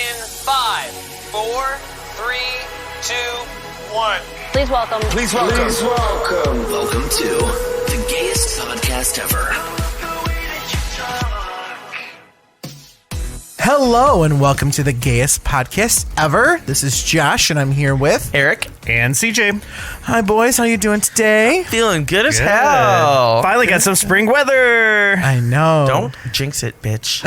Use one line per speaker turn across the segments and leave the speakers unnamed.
in 5, 4, 3, 2, 1.
Please welcome.
Please welcome.
Please welcome.
Welcome to the gayest podcast ever.
Hello and welcome to the gayest podcast ever. This is Josh and I'm here with
Eric
and CJ.
Hi boys, how you doing today?
Feeling good as hell.
Finally got some spring weather.
I know.
Don't jinx it, bitch.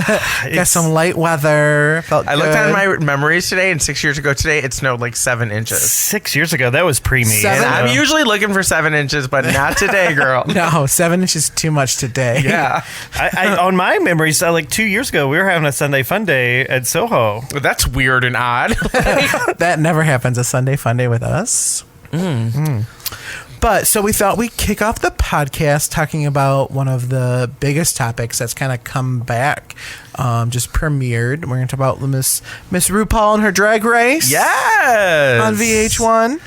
Got some light weather. Felt
I looked
good.
at my memories today, and 6 years ago today, it snowed like 7 inches.
6 years ago, that was pre-me.
7?
And I'm usually looking for 7 inches, but not today, girl.
No, 7 inches too much today.
Yeah.
I on my memories, like 2 years ago, we were having a Sunday fun day at Soho.
That's weird and odd.
That never happens, a Sunday fun day with us. But so we thought we'd kick off the podcast talking about one of the biggest topics that's kind of come back, just premiered. We're going to talk about Miss RuPaul and her drag race.
Yes.
On VH1.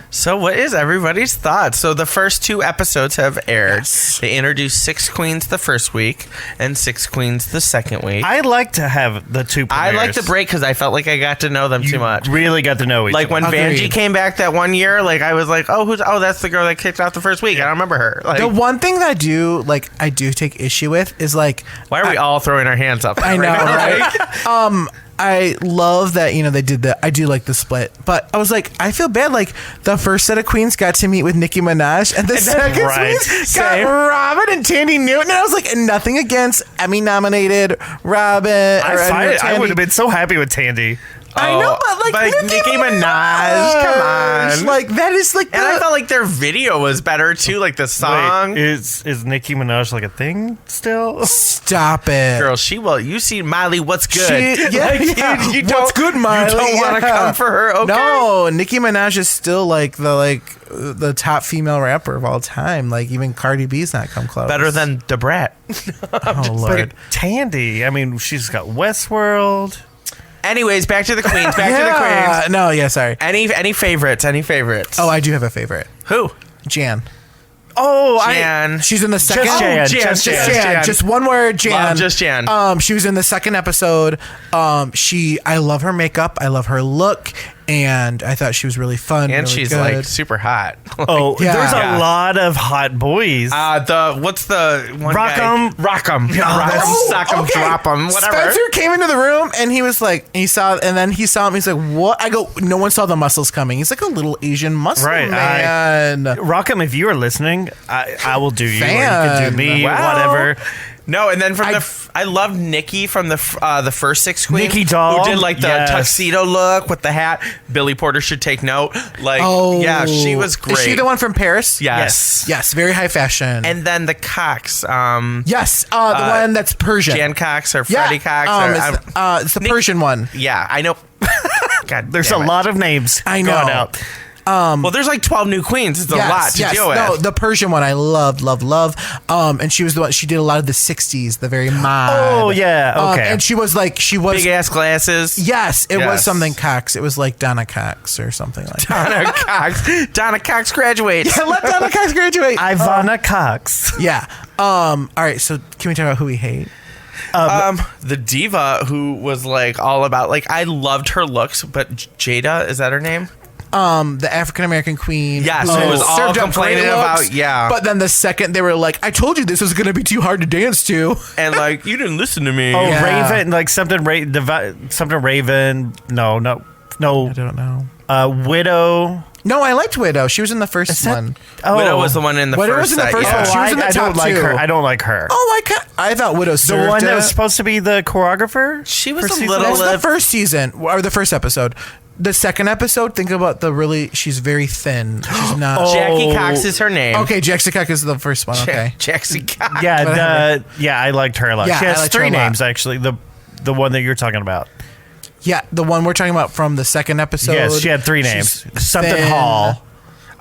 So what is everybody's thoughts? So the first 2 episodes have aired.
Yes.
They introduced 6 queens the first week and 6 queens the second week.
I like to have the 2
I
premieres.
like the break because I felt like I got to know them too much.
Really got to know each
Like when
Agreed.
Vanjie came back that one year, like I was like, oh, that's the girl that kicked out the first week. I don't remember her. Like,
The one thing that I do take issue with is like,
why are we all throwing our hands up?
I know,
now?
right? I love that, they did I do like the split, but I was like, I feel bad. Like the first set of queens got to meet with Nicki Minaj and the second
right.
queens got
Same.
Robin and Tandy Newton. And I was like, and nothing against Emmy nominated Robin.
I would have been so happy with Tandy.
I know, but like
Nicki Minaj, come on.
Like that is like
And I felt like their video was better too, like the song.
Wait, is Nicki Minaj like a thing still?
stop it.
Girl, she will. You see Miley, what's good? You don't,
What's good, Miley?
You don't want to come for her, okay?
No, Nicki Minaj is still the top female rapper of all time. Like even Cardi B's not come close.
Better than Da Brat.
Oh Lord.
Tandy, I mean, she's got Westworld.
Anyways, back to the queens. Back to the queens.
No, yeah, sorry.
Any favorites? Any favorites?
Oh, I do have a favorite.
Who?
Jan.
Oh,
Jan.
She's in the second.
Just Jan.
Just
Jan.
Jan.
Just one word, Jan.
Love just Jan.
She was in the second episode. I love her makeup. I love her look, and I thought she was really fun.
And
really
she's
good.
like super hot.
Oh,
Yeah.
there's
Yeah.
a lot of hot boys.
What's the one
Rock'em.
guy? Rock'em.
Oh,
Sock 'em,
okay.
drop 'em, whatever.
Spencer came into the room and he was like, he saw him. He's like, what? I go, no one saw the muscles coming. He's like a little Asian muscle
Right,
man.
Rock'em, if you are listening, I will do you. Or you
Fan.
can do me,
Wow.
whatever.
No, and then from I loved Nikki from the first 6 queens.
Nikki Doll.
Who did like the
Yes.
tuxedo look with the hat. Billy Porter should take note. Like, yeah, she was great.
Is she the one from Paris?
Yes.
Yes, very high fashion.
And then the Cox.
yes, the one that's Persian.
Jan Cox or Freddie Cox.
It's the Persian one.
Yeah, I know. God,
There's
damn
a
it.
lot of names.
I know.
going out.
Well, there's like 12 new queens. It's a lot to deal with.
No, the Persian one I love. And she was the one. She did a lot of the '60s, the very mod.
Oh yeah, okay.
And she was
Big ass glasses.
Yes, it was
Yes.
something Cox. It was like Donna Cox or something like that.
Donna Cox. Donna Cox graduates.
Let Donna Cox graduate.
Ivana Cox.
Yeah. All right. So can we talk about who we hate?
The diva who was like all about I loved her looks, but Jada, is that her name?
The African American queen.
Yes,
who
it was all
served up
complaining
great looks,
about- yeah.
But then the second they were like, "I told you this was going to be too hard to dance to."
And you didn't listen to me.
Oh,
Yeah.
Raven, like something Raven. No.
I don't know.
Widow.
No, I liked Widow. She was in the first one.
Oh,
Widow was the one in the
Widow
first
was in the
set,
first
yeah.
one. She was in the
I
top
don't like
2.
her. I don't like her.
Oh, I thought Widow
The
served
one that was
it.
supposed to be the choreographer?
She was
for
a
season
little-
one?
That's the first season or the first episode. The second episode, think about she's very thin. She's not.
Jackie Cox is her name.
Okay, Jackson Cox is the first one. Okay.
Jackson Cox.
Yeah, I liked her a lot.
Yeah,
she
I
has
liked her
3
a lot.
names, actually. The one that you're talking about.
Yeah, the one we're talking about from the second episode.
Yes, she had 3
She's
names. Something
thin.
Hall.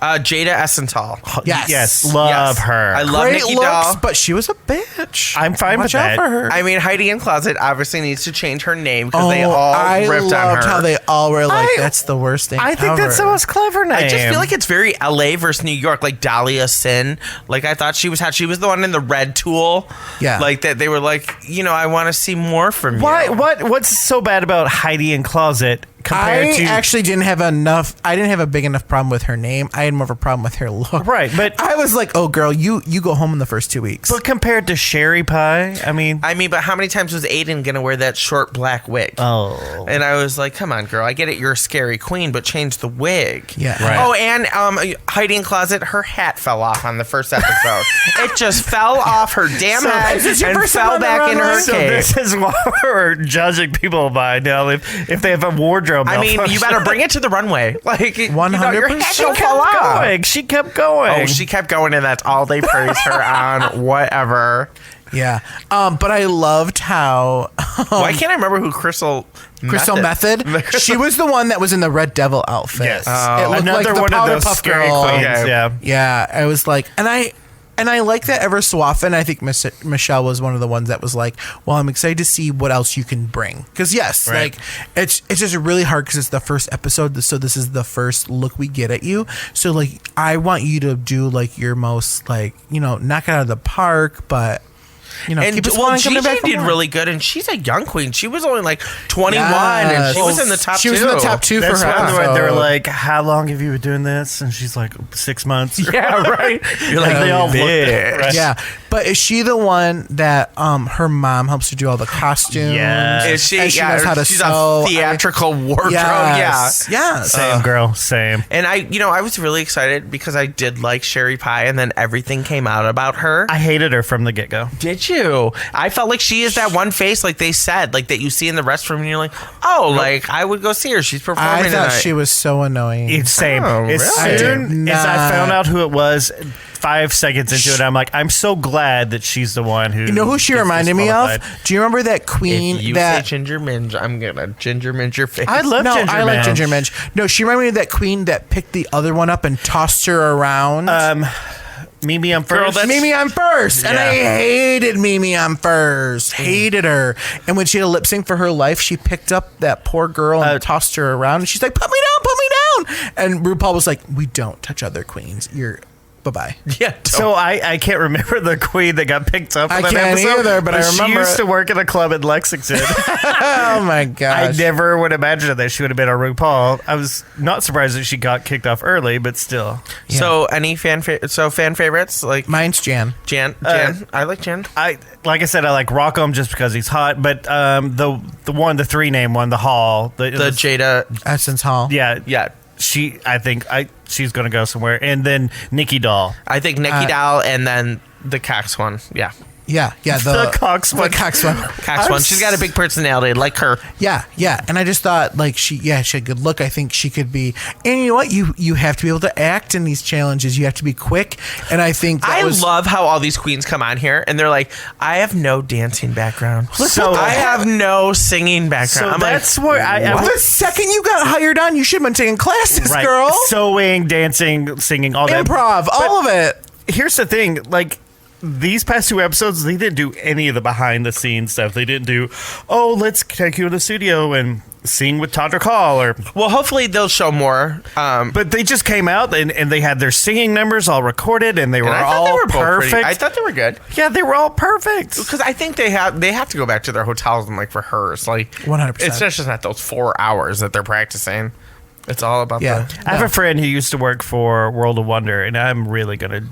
Jada Essenthal.
Yes.
love
Yes.
her.
I love
Great
Nikki
looks,
Doll.
but she was a bitch.
I'm fine
Watch
with
out
that.
for her.
I mean, Heidi in Closet obviously needs to change her name because they all
I
ripped on
loved
her.
how they all were like, that's the worst thing
I think
ever.
that's the most clever name.
I just feel like it's very LA versus New York, like Dahlia Sin. Like I thought she was hot. She was the one in the red tool.
Yeah.
Like that they were like, I want to see more from you.
What's so bad about Heidi in Closet compared
I
to
actually didn't have a big enough problem with her name. I had more of a problem with her look.
Right, but
I was like, oh girl, you go home in the first 2 weeks.
but compared to Sherry Pie, I mean,
but how many times was Aiden gonna wear that short black wig?
oh,
And I was like, come on, girl. I get it. You're a scary queen, but change the wig.
Yeah.
Right.
Oh, and Heidi in Closet, her hat fell off on the first episode. It just fell off her damn head
is this your
and
first time
fell
on the
back into her
runway?
so
cape.
this is what we're judging people by now. If they have a wardrobe,
I mean, you
malfunction.
better bring it to the runway. Like, your
100%.
hat
She
will fall
kept
off.
going. She kept going.
Oh, she kept going, and that's all they praised her on. Whatever.
Yeah. But I loved how
Why can't I remember who Crystal
Method. She was the one that was in the Red Devil outfit.
Yes.
It looked
Another
like the
one of those
Powerpuff
scary
Girl.
queens.
Okay.
Yeah.
Yeah, I was like, and I like that ever so often. I think Michelle was one of the ones that was like, well, I'm excited to see what else you can bring. Because yes,
Right.
like it's just really hard because it's the first episode, so this is the first look we get at you. So like, I want you to do like your most like knock it out of the park, but.
And
keep us
well,
coming
Gigi
back for
did
more.
really good, and she's a young queen. She was only like 21, and she was in the top
She
two.
was in the top two
That's
for her.
when they were
episode.
like, "How long have you been doing this?" And she's like, 6 months.
Yeah, right. You're like,
they all look
bitch.
right.
Yeah, but is she the one that her mom helps her do all the costumes?
Yes.
Is she?
And she
Yeah,
knows how to
she's
sew.
a theatrical wardrobe.
Yes.
Yeah.
Yes.
Same girl, same.
And I was really excited because I did like Sherry Pie, and then everything came out about her.
I hated her from the get go.
Did you? I felt like she is that one face, like they said, like that you see in the restroom, and you're like, oh, like I would go see her. She's performing
I thought
tonight.
she was so annoying.
It's same.
Oh,
As
really?
I
soon
did
as I
not-
found out who it was, 5 seconds into it, I'm like, I'm so glad that she's the one who.
You know who she
gets
reminded me of?
disqualified.
Do you remember that queen
if you
that
say Ginger Minge, I'm gonna Ginger Minge your face.
I love
no,
Ginger
I like
Minge.
Ginger Minge. No, she reminded me of that queen that picked the other one up and tossed her around.
Mimi, I'm
Girl,
first.
that's-
Mimi on first, and I
Yeah.
hated Mimi on first. Hated her. And when she had a lip sync for her life, she picked up that poor girl and tossed her around. And she's like, "Put me down, put me down." And RuPaul was like, "We don't touch other queens. You're bye-bye."
Yeah.
So I can't remember the queen that got picked up.
I
in that
can't
episode,
either, but I
she
remember
used
it.
to work in a club in Lexington.
Oh my
I
gosh.
never would imagine that she would have been on RuPaul. I was not surprised that she got kicked off early, but still.
So any fan favorites like
Mine's Jan.
Jan? I like Jan.
Like I said, I like Rockham just because he's hot. But the 3-name one, the Hall,
The Jada.
Essence Hall.
yeah,
Yeah.
I think she's gonna go somewhere, and then Nikki Doll.
I think Nikki Doll, and then the Cox one. Yeah.
Yeah.
The Cox one.
The Cox one.
Cox one. She's got a big personality, like her.
Yeah, yeah, and I just thought like she had good look. I think she could be, and you know what? You have to be able to act in these challenges. You have to be quick, and I think
I love how all these queens come on here and they're like, I have no dancing background.
So-
I have no singing background.
So
I'm
that's
like,
where I
the
was
second you got hired on, you should have been taking classes,
right.
girl.
Sewing, dancing, singing, all that.
Improv, all of it.
Here's the thing, like. These past 2 episodes, they didn't do any of the behind-the-scenes stuff. They didn't do, oh, let's take you to the studio and sing with Todrick Hall, or
well, hopefully they'll show more.
but they just came out and they had their singing numbers all recorded, and they were
and I thought
all
they were both
perfect.
pretty. I thought they were good.
Yeah, they were all perfect.
Because I think they have to go back to their hotels and like rehearse. Like
100%.
It's just not those 4 hours that they're practicing. It's all about
Yeah.
I have a friend who used to work for World of Wonder, and I'm really gonna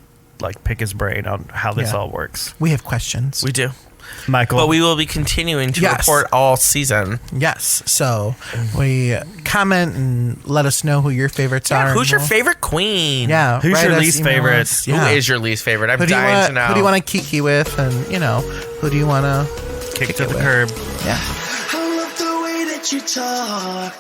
like pick his brain on how this
Yeah.
all works.
We have questions.
We do.
Michael,
But we will be continuing to
Yes.
report all season.
Yes. So we comment and let us know who your favorites are.
Who's your
and
favorite queen?
Yeah.
Who's
write
your
us,
least
email
favorite?
us. Yeah.
Who is your least favorite? I'm
Who do you
dying
want?
to know.
Who do you want to kiki with? And who do you want to?
kick to
it
the
with.
curb.
Yeah.
I love the way that you talk.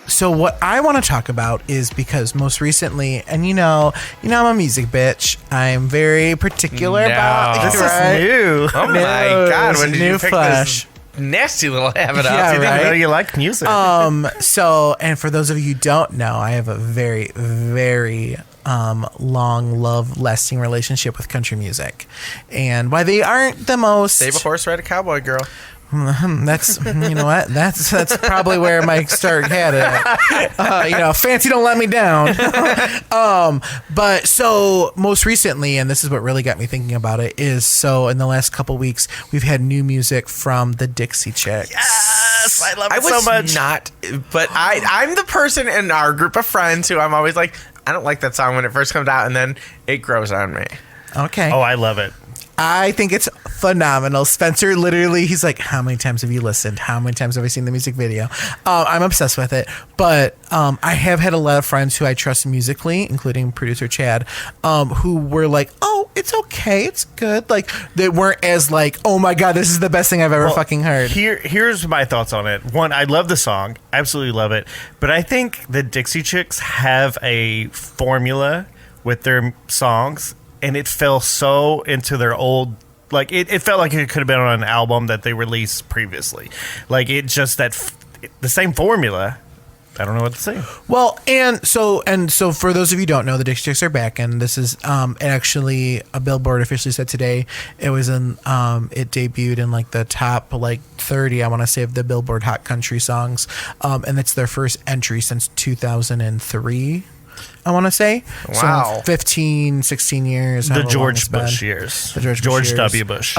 So what I want to talk about is because most recently, and you know, I'm a music bitch. I'm very particular about
This
right?
is new.
Oh my
No,
God!
it's
When did
new
you pick
flesh.
this nasty little habit
Yeah,
up?
I didn't
right?
know you like music.
So, and for those of you who don't know, I have a very, very long, love-lasting relationship with country music, and why they aren't the most.
Save a horse, ride a cowboy, girl.
That's you know what that's probably where my start had it. Fancy don't let me down. But so most recently, and this is what really got me thinking about it, is so in the last couple weeks we've had new music from the Dixie Chicks.
Yes, I love it so much.
But I'm the person in our group of friends who I'm always like, I don't like that song when it first comes out, and then it grows on me.
Okay.
Oh, I love it.
I think it's phenomenal. Spencer, literally, he's like, how many times have you listened? How many times have I seen the music video? I'm obsessed with it. But I have had a lot of friends who I trust musically, including producer Chad, who were like, oh, it's okay. It's good. Like, they weren't as like, oh my God, this is the best thing I've ever fucking heard.
Here's my thoughts on it. One, I love the song. Absolutely love it. But I think the Dixie Chicks have a formula with their songs, and it fell so into their old, like it felt like it could have been on an album that they released previously. Like it just the same formula. I don't know what to say.
Well, and so for those of you who don't know, the Dixie Chicks are back, and this is actually a Billboard officially said today. It was it debuted in like the top 30, I want to say, of the Billboard Hot Country Songs, and it's their first entry since 2003. I want to say.
Wow.
So 15, 16 years.
The George
been.
Bush years.
The George
W.
years.
Bush.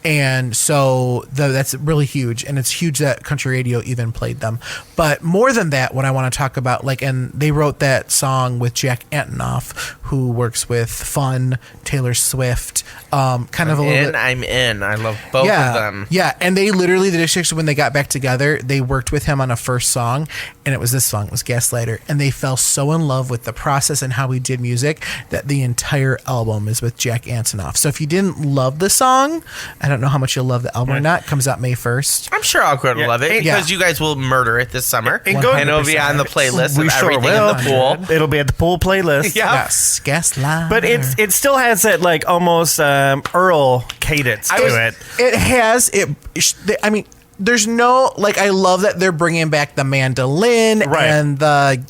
And so that's really huge. And it's huge that country radio even played them. But more than that, what I want to talk about, and they wrote that song with Jack Antonoff, who works with Fun, Taylor Swift, I'm in.
I love both of them.
Yeah. And they literally, the Dixie Chicks, when they got back together, they worked with him on a first song. And it was this song. It was Gaslighter. And they fell so in love with the process and how we did music that the entire album is with Jack Antonoff. So if you didn't love the song, I don't know how much you'll love the album or not. It comes out May 1st.
I'm sure I'll go to love it because you guys will murder it this summer. And it'll be on the playlist of everything in the pool.
It'll be at the pool playlist.
Yes, Gaslighter.
But it still has that almost Earl cadence to it.
It has it. I mean, there's no I love that they're bringing back the mandolin and the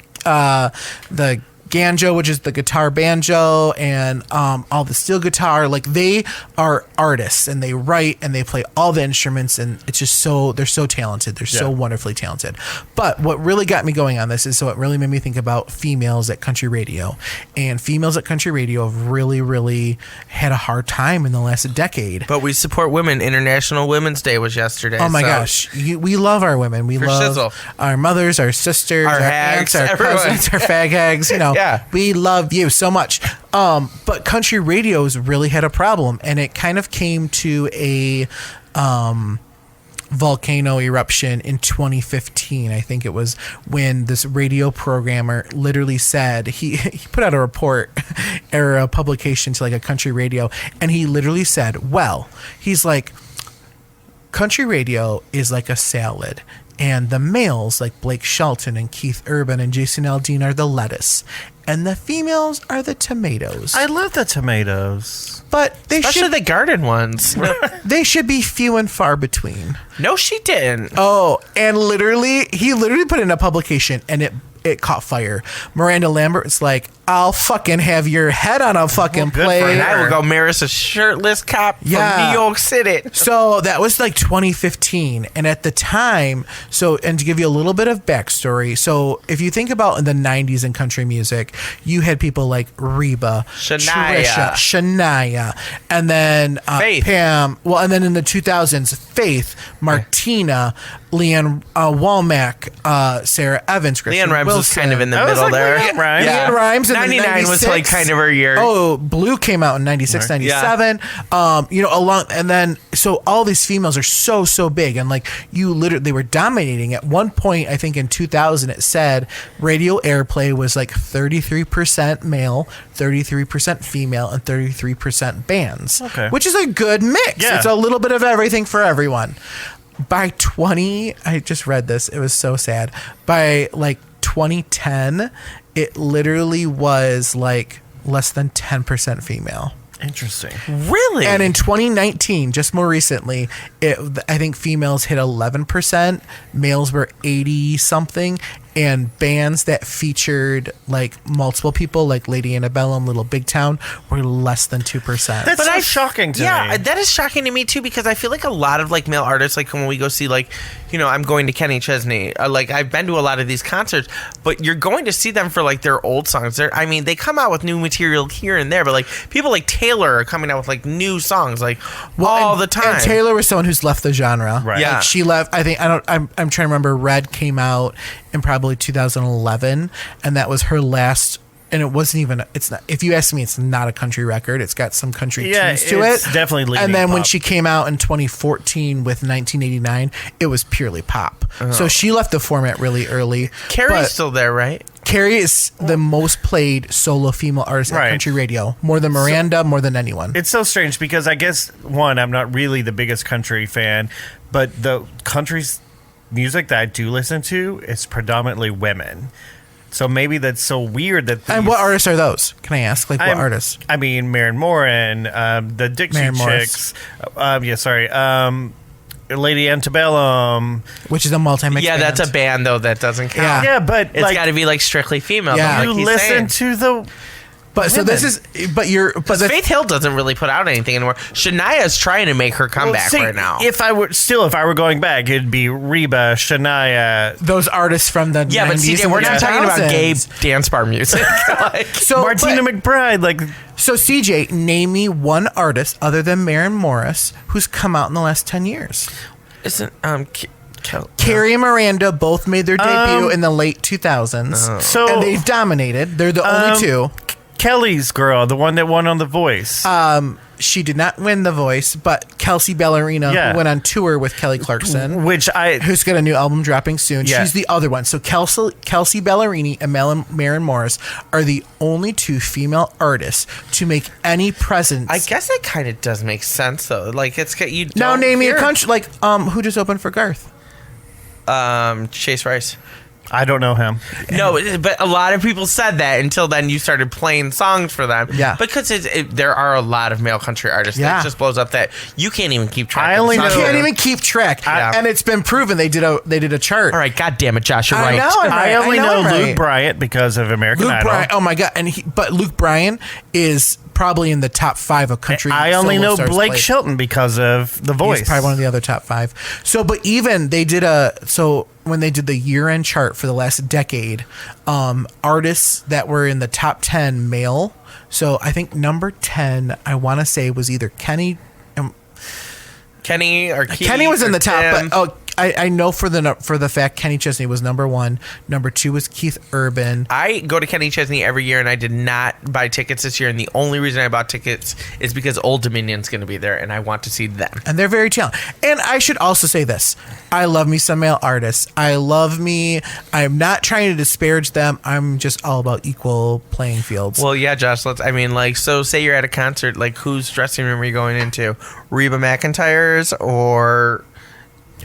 banjo, which is the guitar banjo, and all the steel guitar. They are artists, and they write and they play all the instruments, and it's just they're so talented. They're so wonderfully talented. But what really got me going on this is, it really made me think about females at country radio, and females at country radio have really, really had a hard time in the last decade.
But we support women. International Women's Day was yesterday.
Oh my gosh, we love our women. We love
shizzle.
Our mothers, our sisters, our
hags,
aunts, our cousins, our fag hags. We love you so much. But country radio's really had a problem, and it kind of came to a volcano eruption in 2015. I think it was when this radio programmer literally said, he put out a report or a publication to a country radio, and he literally said, he's like, country radio is like a salad, and the males like Blake Shelton and Keith Urban and Jason Aldean are the lettuce, and the females are the tomatoes.
I love the tomatoes.
But
especially the garden ones.
They should be few and far between.
No, she didn't.
Oh, and he literally put in a publication, and it caught fire. Miranda Lambert's like, I'll fucking have your head on a fucking plate.
And I will go marry a shirtless cop from New York City.
So that was 2015. And at the time, and to give you a little bit of backstory, so if you think about in the 90s in country music, you had people like Reba, Trisha, Shania, and then
Faith.
Pam. Well, and then in the 2000s, Faith, Martina, Leanne Womack, Sarah Evans,
Leanne Rhymes was kind of in the
I
middle there.
Leanne Rhymes.
Leanne Rhymes.
99 was kind of her year.
Oh, Blue came out in 96, 97. And then so all these females are so big, and they were dominating. At one point, I think in 2000, it said radio airplay was 33% male, 33% female, and 33% bands.
Okay,
which is a good mix.
Yeah.
It's a little bit of everything for everyone. By I just read this. It was so sad. By 2010, it literally was less than 10% female.
Interesting.
Really?
And in 2019, just more recently, I think females hit 11%, males were 80 something, and bands that featured like multiple people, like Lady Antebellum, Little Big Town, were less than 2%.
That's so shocking to me.
Yeah, that is shocking to me too, because I feel like a lot of like male artists, like when we go see, like, you know, I'm going to Kenny Chesney, like I've been to a lot of these concerts, but you're going to see them for like their old songs. I mean, they come out with new material here and there, but like people like Taylor are coming out with like new songs like all the time.
And Taylor was someone who's left the genre.
Right.
Yeah.
Like she left. I'm trying to remember. Red came out in probably 2011, and that was her last. And it wasn't even. It's not. If you ask me, it's not a country record. It's got some country tunes to it.
It's definitely leaning
And then when
pop.
she came out in 2014 with 1989, it was purely pop. So she left the format really early.
Carrie's
but
still there, right?
Carrie is the most played solo female artist
Right.
at country radio, more than Miranda, more than anyone.
It's so strange because I guess, one, I'm not really the biggest country fan, but the country's music that I do listen to is predominantly women. So maybe that's so weird that.
And what artists are those? Can I ask? Like, what artists?
I mean, Maren Morin, the Dixie
Maren
Chicks. Lady Antebellum.
Which is a multi-mix
Yeah,
band.
that's a band though that doesn't count.
Yeah.
Yeah, but
It's got to be like strictly female.
Yeah.
though,
you
like he's
listen
saying.
to the.
But so this is, but you're, but the,
Faith Hill doesn't really put out anything anymore. Shania's trying to make her comeback
See,
right now.
If I were going back, it'd be Reba, Shania,
those artists from the
yeah, but
90s
CJ,
and
we're not talking about gay
2000s.
dance bar music. Like,
So,
Martina
but-
McBride. Like,
So CJ, name me one artist other than Maren Morris who's come out in the last 10 years.
isn't
Carrie and Miranda both made their debut in the late 2000s.
so
And they've dominated. They're the only two.
Kelly's girl, the one that won on The Voice.
She did not win The Voice, but Kelsey Ballerina,
Yeah.
who went on tour with Kelly Clarkson, who's got a new album dropping soon.
Yeah.
She's the other one. So Kelsey Ballerini and Maren Morris are the only two female artists to make any presence.
I guess that kind of does make sense though. Like it's you.
Now
don't
name me a
hear-
country, like who just opened for Garth?
Chase Rice.
I don't know him.
No, but a lot of people said that until then you started playing songs for them.
Yeah.
Because there are a lot of male country artists
Yeah.
that just blows up that you can't even keep track
I
of.
only
the
know-
songs.
Can't even keep track,
Yeah.
and it's been proven. They did a chart.
All right, God damn it, Josh, you're
I
right.
know, I'm right.
I only
I know
know
I'm
Luke
right.
Bryant because of American
Luke
Idol.
Bryan. Oh my god! But Luke Bryan is probably in the top 5 of country.
I only
solo
know
stars
Blake
played.
Shelton because of The Voice.
He's probably one of the other top 5. So, but even they did when they did the year-end chart for the last decade, artists that were in the top 10 male. So I think number 10, I want to say, was either Kenny.
Kenny or Keith
Kenny was in
or
the top,
Tim.
but I know for the fact Kenny Chesney was number 1. Number 2 was Keith Urban.
I go to Kenny Chesney every year, and I did not buy tickets this year. And the only reason I bought tickets is because Old Dominion's going to be there, and I want to see them.
And they're very talented. And I should also say this. I love me some male artists. I'm not trying to disparage them. I'm just all about equal playing fields.
Well, yeah, Josh. So say you're at a concert. Like, whose dressing room are you going into? Reba McEntire's or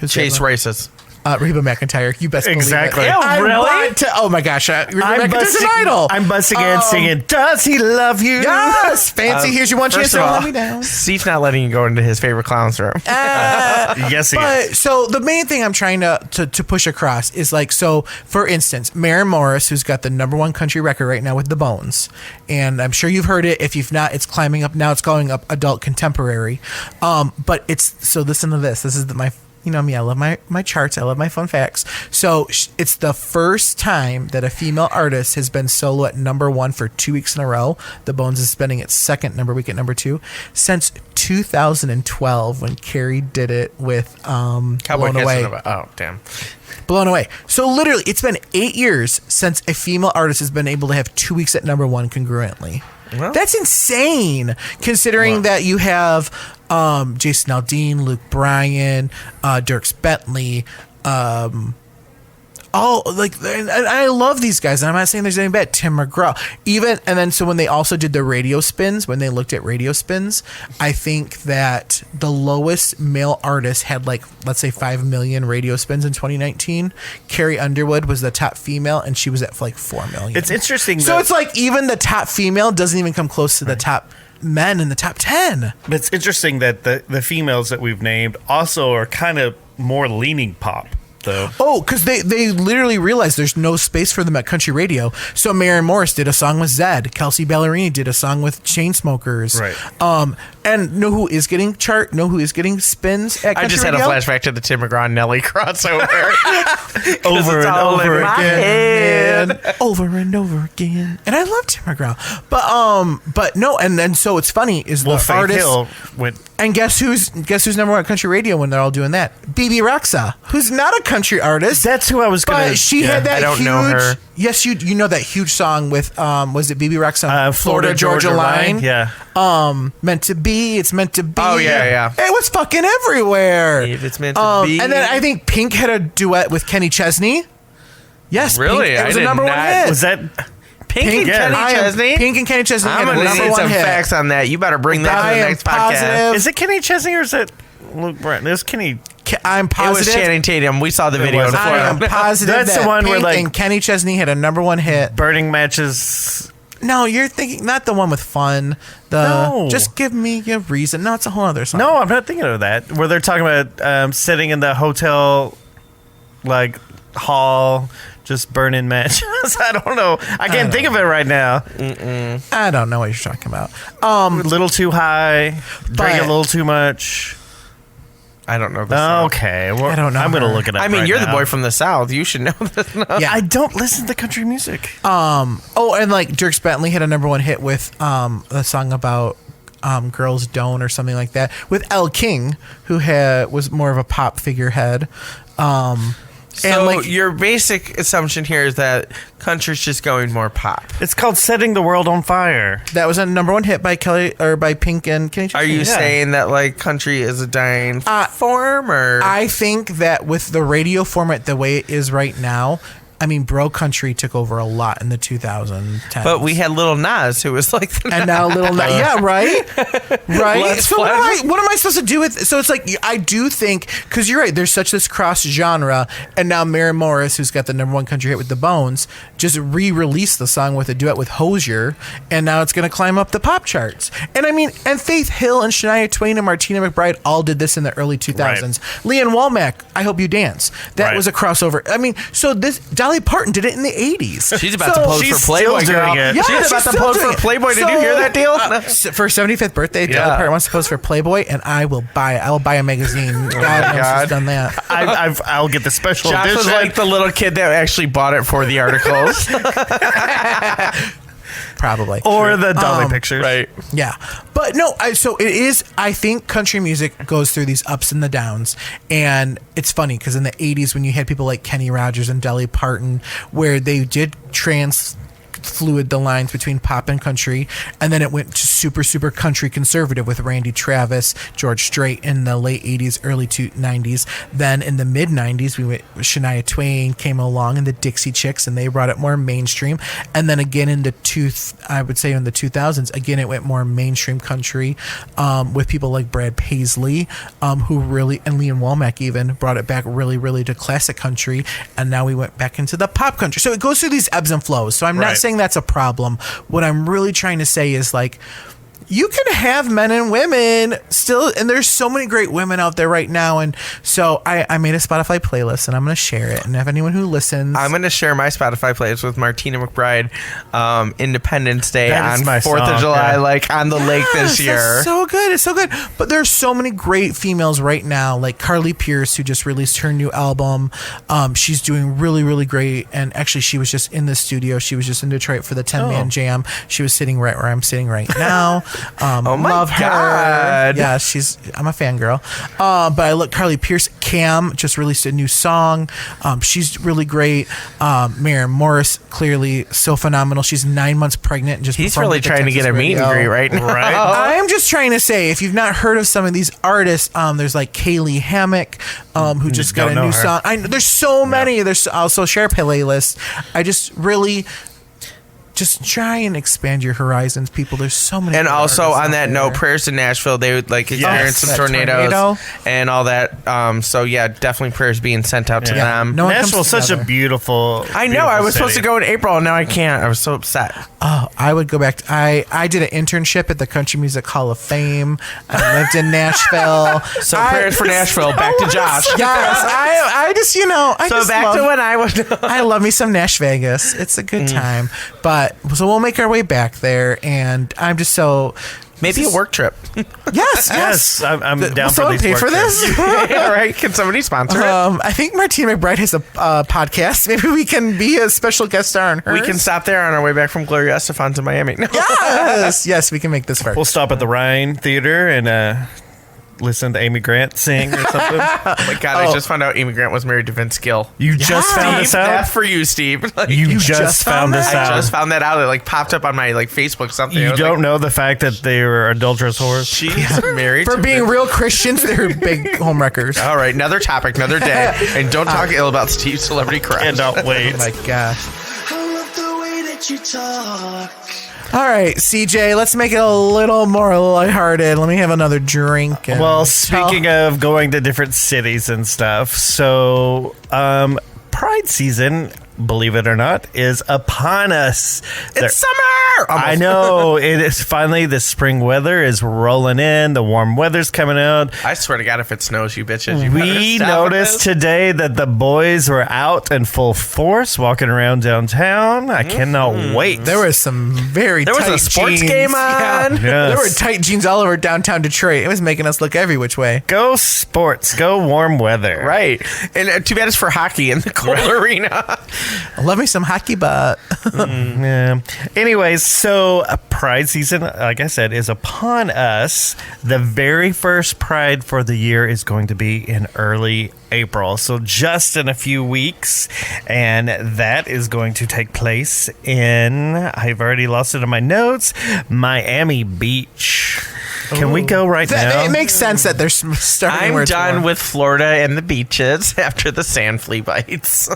Who's
Chase
that one?
Rice's?
Reba McEntire. You best
Exactly.
believe it.
Ew,
I
really?
want to, oh my gosh. Reba McEntire's an idol.
I'm busting in singing, Does He Love You?
Yes. Fancy. Here's your one chance
First
to
of all,
let me down.
Steve's not letting you go into his favorite clown's room.
Yes, he
But
is.
so the main thing I'm trying to push across is like, so for instance, Maren Morris, who's got the number 1 country record right now with The Bones, and I'm sure you've heard it. If you've not, it's climbing up now. It's going up adult contemporary. But it's, so listen to this. This is my, you know me, I love my charts. I love my fun facts. So it's the first time that a female artist has been solo at number 1 for 2 weeks in a row. The Bones is spending its second week at number 2 since 2012 when Carrie did it with
Cowboy
Blown Away.
Casanova. Oh, damn.
Blown Away. So literally, it's been 8 years since a female artist has been able to have 2 weeks at number 1 congruently.
Well-
That's insane, considering that you have Jason Aldean, Luke Bryan, Dierks Bentley, all like, and I love these guys, and I'm not saying there's anything bad. Tim McGraw, even, and then so when they also did the radio spins, when they looked at radio spins, I think that the lowest male artist had like, let's say 5 million radio spins in 2019. Carrie Underwood was the top female, and she was at like 4 million.
It's interesting.
So it's like even the top female doesn't even come close to the top men in the top 10.
But it's interesting that the females that we've named also are kind of more leaning pop, though.
Oh, because they literally realized there's no space for them at country radio. So Maren Morris did a song with Zedd. Kelsey Ballerini did a song with Chainsmokers.
Right.
And know who is getting spins at country
I just had a
radio?
flashback to the Tim McGraw and Nelly crossover.
Over and over again.
Over and over again. And I love Tim McGraw. But no, and then so it's funny is
Well,
the
Faith
artist.
Hill went.
And guess who's number one at country radio when they're all doing that? BB Rexa, who's not a country artist.
That's who I was going to.
But she had that
I don't
huge.
know her.
Yes, you know that huge song with was it BB Rexa?
Florida Georgia Line. Yeah.
Meant to be. It's meant to be.
Oh, yeah.
It was fucking everywhere.
If it's meant to be.
And then I think Pink had a duet with Kenny Chesney. Yes,
Really?
Pink, it
I
was a
did
number one
not-
hit.
Was that?
Pink and
Yeah.
Kenny Chesney?
Pink and Kenny Chesney
I'm
had a
going to
number
need
one
some
hit.
facts on that. You better bring that
I
to the
am
next podcast.
positive.
Is it Kenny Chesney or is it Luke Bryan? There's Kenny.
I'm
It was
positive.
Channing Tatum. We saw the video
was.
before.
I am positive
That's
that
the one where,
Pink
like-
and Kenny Chesney had a number one hit.
Burning matches.
No, you're thinking not the one with fun.
No.
Just give me a reason. No, it's a whole other song.
No, I'm not thinking of that. Where they're talking about sitting in the hotel, like hall, just burning matches. I don't know. I can't think of it right now.
I don't know what you're talking about.
A little too high, drank a little too much.
I don't know this song.
Okay, well,
I don't know
I'm gonna
her.
look it up.
I mean,
right
you're the
now.
boy from the South. You should know this.
Yeah.
I don't listen to country music.
Oh, and like Dierks Bentley had a number one hit with a song about girls don't or something like that with Elle King, who was more of a pop figurehead.
So
and like
your basic assumption here is that country's just going more pop.
It's called "Setting the World on Fire."
that was a number one hit by Pink and Kenny Chesney.
Are you
Yeah.
saying that like country is a dying form, or
I think that with the radio format the way it is right now, I mean, bro country took over a lot in the 2010s.
but we had Little Nas who was like,
and now little yeah, right.
Let's
So
flash.
what am I supposed to do with? So it's like I do think because you're right. There's such this cross genre, and now Maren Morris, who's got the number one country hit with the Bones, just re-released the song with a duet with Hozier, and now it's going to climb up the pop charts. And I mean, and Faith Hill and Shania Twain and Martina McBride all did this in the early 2000s. Leanne Womack, I Hope You Dance. That
Right.
was a crossover. I mean, so this Dolly Parton did it in the 80s.
she's about to pose
she's
for Playboy,
still
girl.
doing it.
Yeah,
she's about to
still
pose
doing
for
it.
Playboy. Did you hear that deal?
For 75th birthday, Dolly
Yeah.
Parton wants to pose for Playboy, and I will buy it. I will buy a magazine. God knows
God.
she's done that.
I'll get the special
Josh
edition.
was like the little kid that actually bought it for the articles.
Probably.
or the Dolly pictures.
Right.
Yeah. But no, so it is, I think country music goes through these ups and the downs. And it's funny because in the 80s when you had people like Kenny Rogers and Dolly Parton, where they did fluid the lines between pop and country, and then it went to super country conservative with Randy Travis, George Strait in the late 80s, early 90s. Then in the mid 90s we went, Shania Twain came along and the Dixie Chicks, and they brought it more mainstream. And then again in the I would say in the 2000s again it went more mainstream country, with people like Brad Paisley, who really, and Leanne Womack even brought it back really to classic country, and now we went back into the pop country. So it goes through these ebbs and flows. So I'm not
Right.
saying that's a problem. What I'm really trying to say is like, you can have men and women still, and there's so many great women out there right now. And so I made a Spotify playlist, and I'm going to share it. And if anyone who listens,
I'm going to share my Spotify playlist with Martina McBride, Independence Day
That is
on
my
4th of
song,
July,
yeah.
like on the lake this
Yes,
year.
that's so good. It's so good. But there's so many great females right now, like Carly Pearce, who just released her new album. She's doing really great. And actually, she was just in the studio. She was just in Detroit for the 10-man jam. She was sitting right where I'm sitting right now.
Oh my
love her.
God.
Yeah, I'm a fangirl. But I look, Carly Pearce, Cam just released a new song. She's really great. Maren Morris, clearly so phenomenal. She's 9 months pregnant and just
He's
performed
really
at the
trying to
Texas
get a meet and
Radio.
greet right now.
Right.
I'm just trying to say, if you've not heard of some of these artists, there's like Kaylee Hammock, who just got
don't
a
know
new
her.
song. There's so many. There's also share playlist. I just really, just try and expand your horizons, people. There's so many.
And
good
also
artists
on
out
that
there.
note, prayers to Nashville. They would like experience some
that
tornadoes
tornado.
and all that. So yeah, definitely prayers being sent out to them.
No one comes
Nashville's such a
together.
beautiful.
I know. I was supposed to go in April, and now I can't. I was so upset.
Oh, I would go back. I did an internship at the Country Music Hall of Fame. I lived in Nashville.
So prayers for Nashville. Back to Josh.
Yes, I just I
So
just
back
love,
to when I was.
I love me some Nash Vegas. It's a good time. But so we'll make our way back there, and I'm just so
Maybe a work trip.
yes.
Yes, I'm down
Will
for
someone
these
pay
work
for
trips.
this?
Yeah, right. Can somebody sponsor it?
I think Martina McBride has a podcast. Maybe we can be a special guest star on hers.
We can stop there on our way back from Gloria Estefan to Miami. No.
Yes, we can make this work.
We'll stop at the Rhine Theater and listen to Amy Grant sing or something.
Oh my God, I just found out Amy Grant was married to Vince Gill.
You just found
Steve,
this out?
that's for you, Steve. Like,
You just found this
I
out?
just found that out. It like popped up on my like Facebook something. I
You
was
don't
like,
know the fact that they were adulterous whores?
She's married
For
to
being
Vince.
real Christians, they're big homewreckers.
All right, another topic, another day. And don't talk ill about Steve's celebrity crush.
Cannot wait.
Oh my gosh.
I love the way that you talk.
All right, CJ, let's make it a little more lighthearted. Let me have another drink. and
Well,
tell-
speaking of going to different cities and stuff, so Pride season, believe it or not, is upon us.
It's summer!
I know. It is finally, the spring weather is rolling in. The warm weather's coming out.
I swear to God, if it snows, you bitches, you better
We
stop
noticed
this.
today that the boys were out in full force walking around downtown. I cannot wait.
there was some very
There was
tight
a sports
jeans.
game
Yeah.
on.
Yes.
There were tight jeans all over downtown Detroit. It was making us look every which way.
Go sports. Go warm weather.
Right. And too bad it's for hockey in the cold arena.
Love me some hockey, but
Yeah. Anyways, so Pride season, like I said, is upon us. The very first Pride for the year is going to be in early April. So just in a few weeks. And that is going to take place in, I've already lost it in my notes, Miami Beach. Can we go right now?
it makes sense that they're starting where
I'm
it's
done
warm.
with Florida and the beaches after the sand flea bites.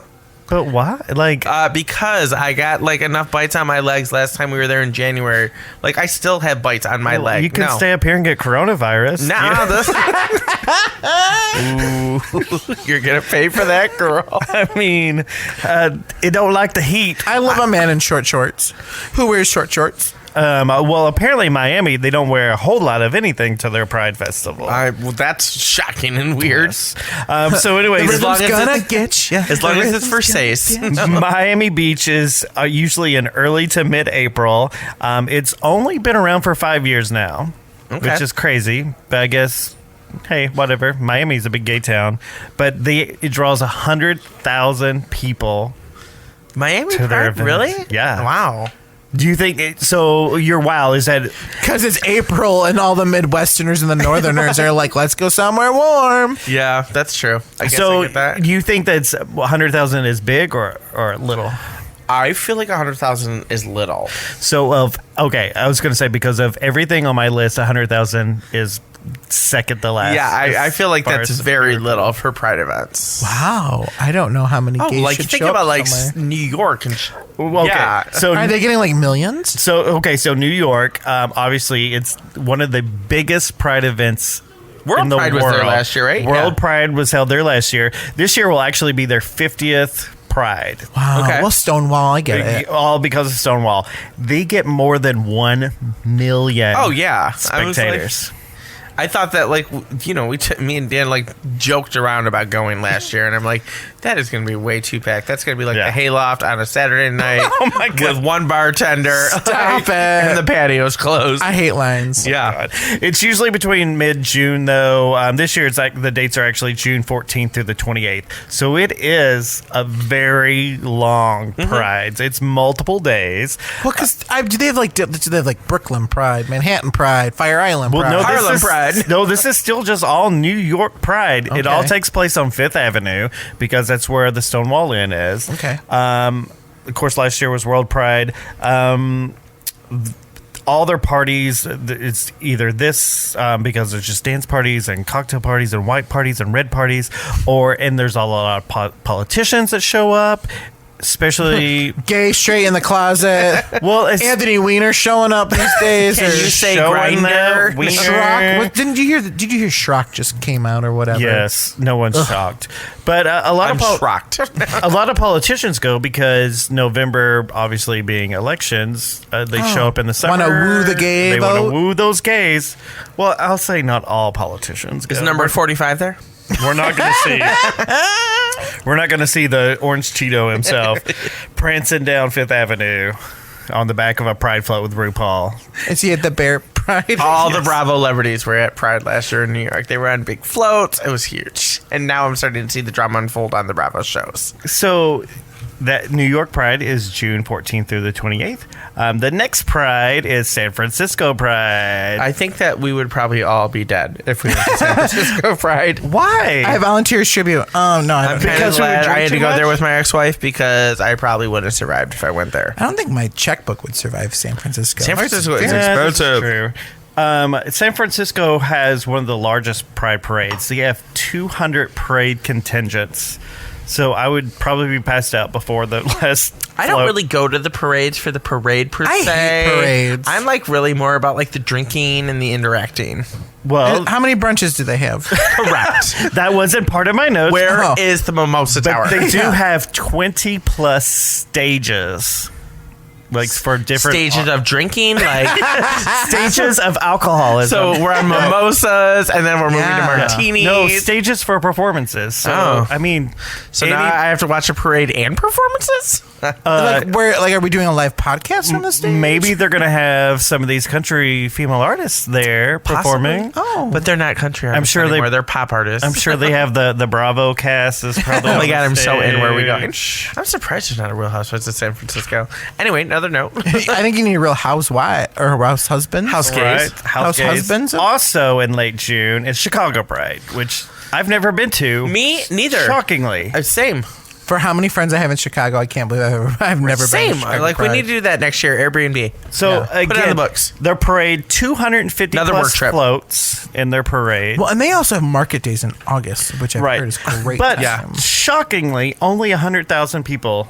But why? Like,
Because I got like enough bites on my legs last time we were there in January. Like I still have bites on my leg.
you can
no.
stay up here and get coronavirus.
Nah, this. Ooh, you're gonna pay for that, girl.
I mean, it don't like the heat.
I love a man in short shorts. Who wears short shorts?
Well, apparently Miami, they don't wear a whole lot of anything to their Pride Festival.
Well, that's shocking and weird.
So anyways,
As long
Rhythm's
as
gonna
it's-
get you.
As long as it's for Sace.
Miami Beach is usually in early to mid-April. It's only been around for 5 years now, which is crazy. But I guess, hey, whatever. Miami's a big gay town, but it draws 100,000 people.
Miami
To their
Pride, really?
events. Yeah.
Wow.
Do you think so? Your wow is that?
Because it's April and all the Midwesterners and the Northerners are like, let's go somewhere warm.
Yeah, that's true. I guess
So
I get that.
do you think that's 100,000 is big or little?
I feel like 100,000 is little.
So I was going to say because of everything on my list, 100,000 is second to last.
Yeah, I feel like
as far
that's
as-
very little for Pride events.
Wow. I don't know how many
Oh,
gays
like
should
think
show
about
up
like
somewhere.
New York and
Okay.
yeah.
So
Are they getting like millions?
So New York, obviously, it's one of the biggest Pride events.
World
in the
Pride was
world.
there last year, right?
World
Yeah.
Pride was held there last year. This year will actually be their 50th Pride.
Wow.
Okay.
Well, Stonewall, I get it.
All because of Stonewall. They get more than 1 million.
Oh yeah, I was like-
spectators.
I thought that like me and Dan like joked around about going last year, and I'm like, that is going to be way too packed. That's going to be like
Yeah.
a hayloft on a Saturday night.
Oh my God.
With one bartender.
Stop it.
And the patio's closed.
I hate lines.
yeah.
It's usually between mid-June, though. This year, it's like the dates are actually June 14th through the 28th. So it is a very long Pride. It's multiple days.
Well, because do they have like Brooklyn Pride, Manhattan Pride, Fire Island Pride?
no,
Harlem
this is,
Pride.
No, this is still just all New York Pride. It all
Okay.
takes place on Fifth Avenue because that's where the Stonewall Inn is.
Okay.
Of course, last year was World Pride. All their parties, it's either this because there's just dance parties and cocktail parties and white parties and red parties, and there's a lot of politicians that show up. especially
Gay straight in the closet.
well, it's
Anthony Weiner showing up these days.
Can
or
you say
showing
grinder?
the wiener.
Schrock? Did you hear Schrock just came out or whatever?
Yes, no one's shocked, but a lot
I'm
of
shocked.
a lot of politicians go because November, obviously being elections, they show up in the summer.
Wanna woo the gay
They
vote?
want to woo those gays. Well, I'll say not all politicians go.
Is number 45 there?
We're not going to see. We're not going to see the Orange Cheeto himself prancing down Fifth Avenue on the back of a pride float with RuPaul.
Is he at the Bear Pride?
All the Bravo celebrities were at Pride last year in New York. They were on big floats. It was huge. And now I'm starting to see the drama unfold on the Bravo shows.
So that New York Pride is June 14th through the 28th. The next Pride is San Francisco Pride.
I think that we would probably all be dead if we went to San Francisco Pride.
Why?
I volunteer tribute. Oh no,
I'm kind of
Because we would
glad
drink
I had to
too
go there
much?
with my ex-wife because I probably wouldn't have survived if I went there.
I don't think my checkbook would survive San Francisco.
San Francisco is
Yeah, that's
expensive.
true. San Francisco has one of the largest pride parades. They have 200 parade contingents. So I would probably be passed out before the last.
I don't
float.
really go to the parades for the parade per
I
se.
hate parades.
I'm like really more about like the drinking and the interacting.
Well,
How many brunches do they have?
Correct.
that wasn't part of my notes.
Where is
Oh.
the Mimosa Tower?
But they do have 20 plus stages. Like for different
Stages of drinking, like
stages of alcoholism.
so we're on mimosas and then we're moving
Yeah.
to martinis.
No, stages for performances. So,
Oh.
I mean,
So now I have to watch a parade and performances?
Are we doing a live podcast from the stage?
maybe they're going to have some of these country female artists there performing.
Oh,
But they're not country artists
sure they-
anymore. They're pop artists.
I'm sure they have the Bravo cast is probably.
Oh my
on
god,
the
I'm so in. Where are we going?
stage.
I'm surprised there's not a Real Housewives of San Francisco. Anyway, another note.
I think you need a real housewife or house husband.
House gays.
Right.
House
gays.
husbands?
Also in late June is Chicago Pride, which I've never been to.
Me neither.
Shockingly.
Same.
For how many friends I have in Chicago, I can't believe I've never been.
Same.
To Chicago
Like we
Pride.
need to do that next year. Airbnb.
So
Yeah.
again,
Put it on the books.
their parade 250
Another
plus
work trip.
floats in their parade.
Well, and they also have market days in August, which I've
right.
heard is great.
But
Yeah.
shockingly, only 100,000 people.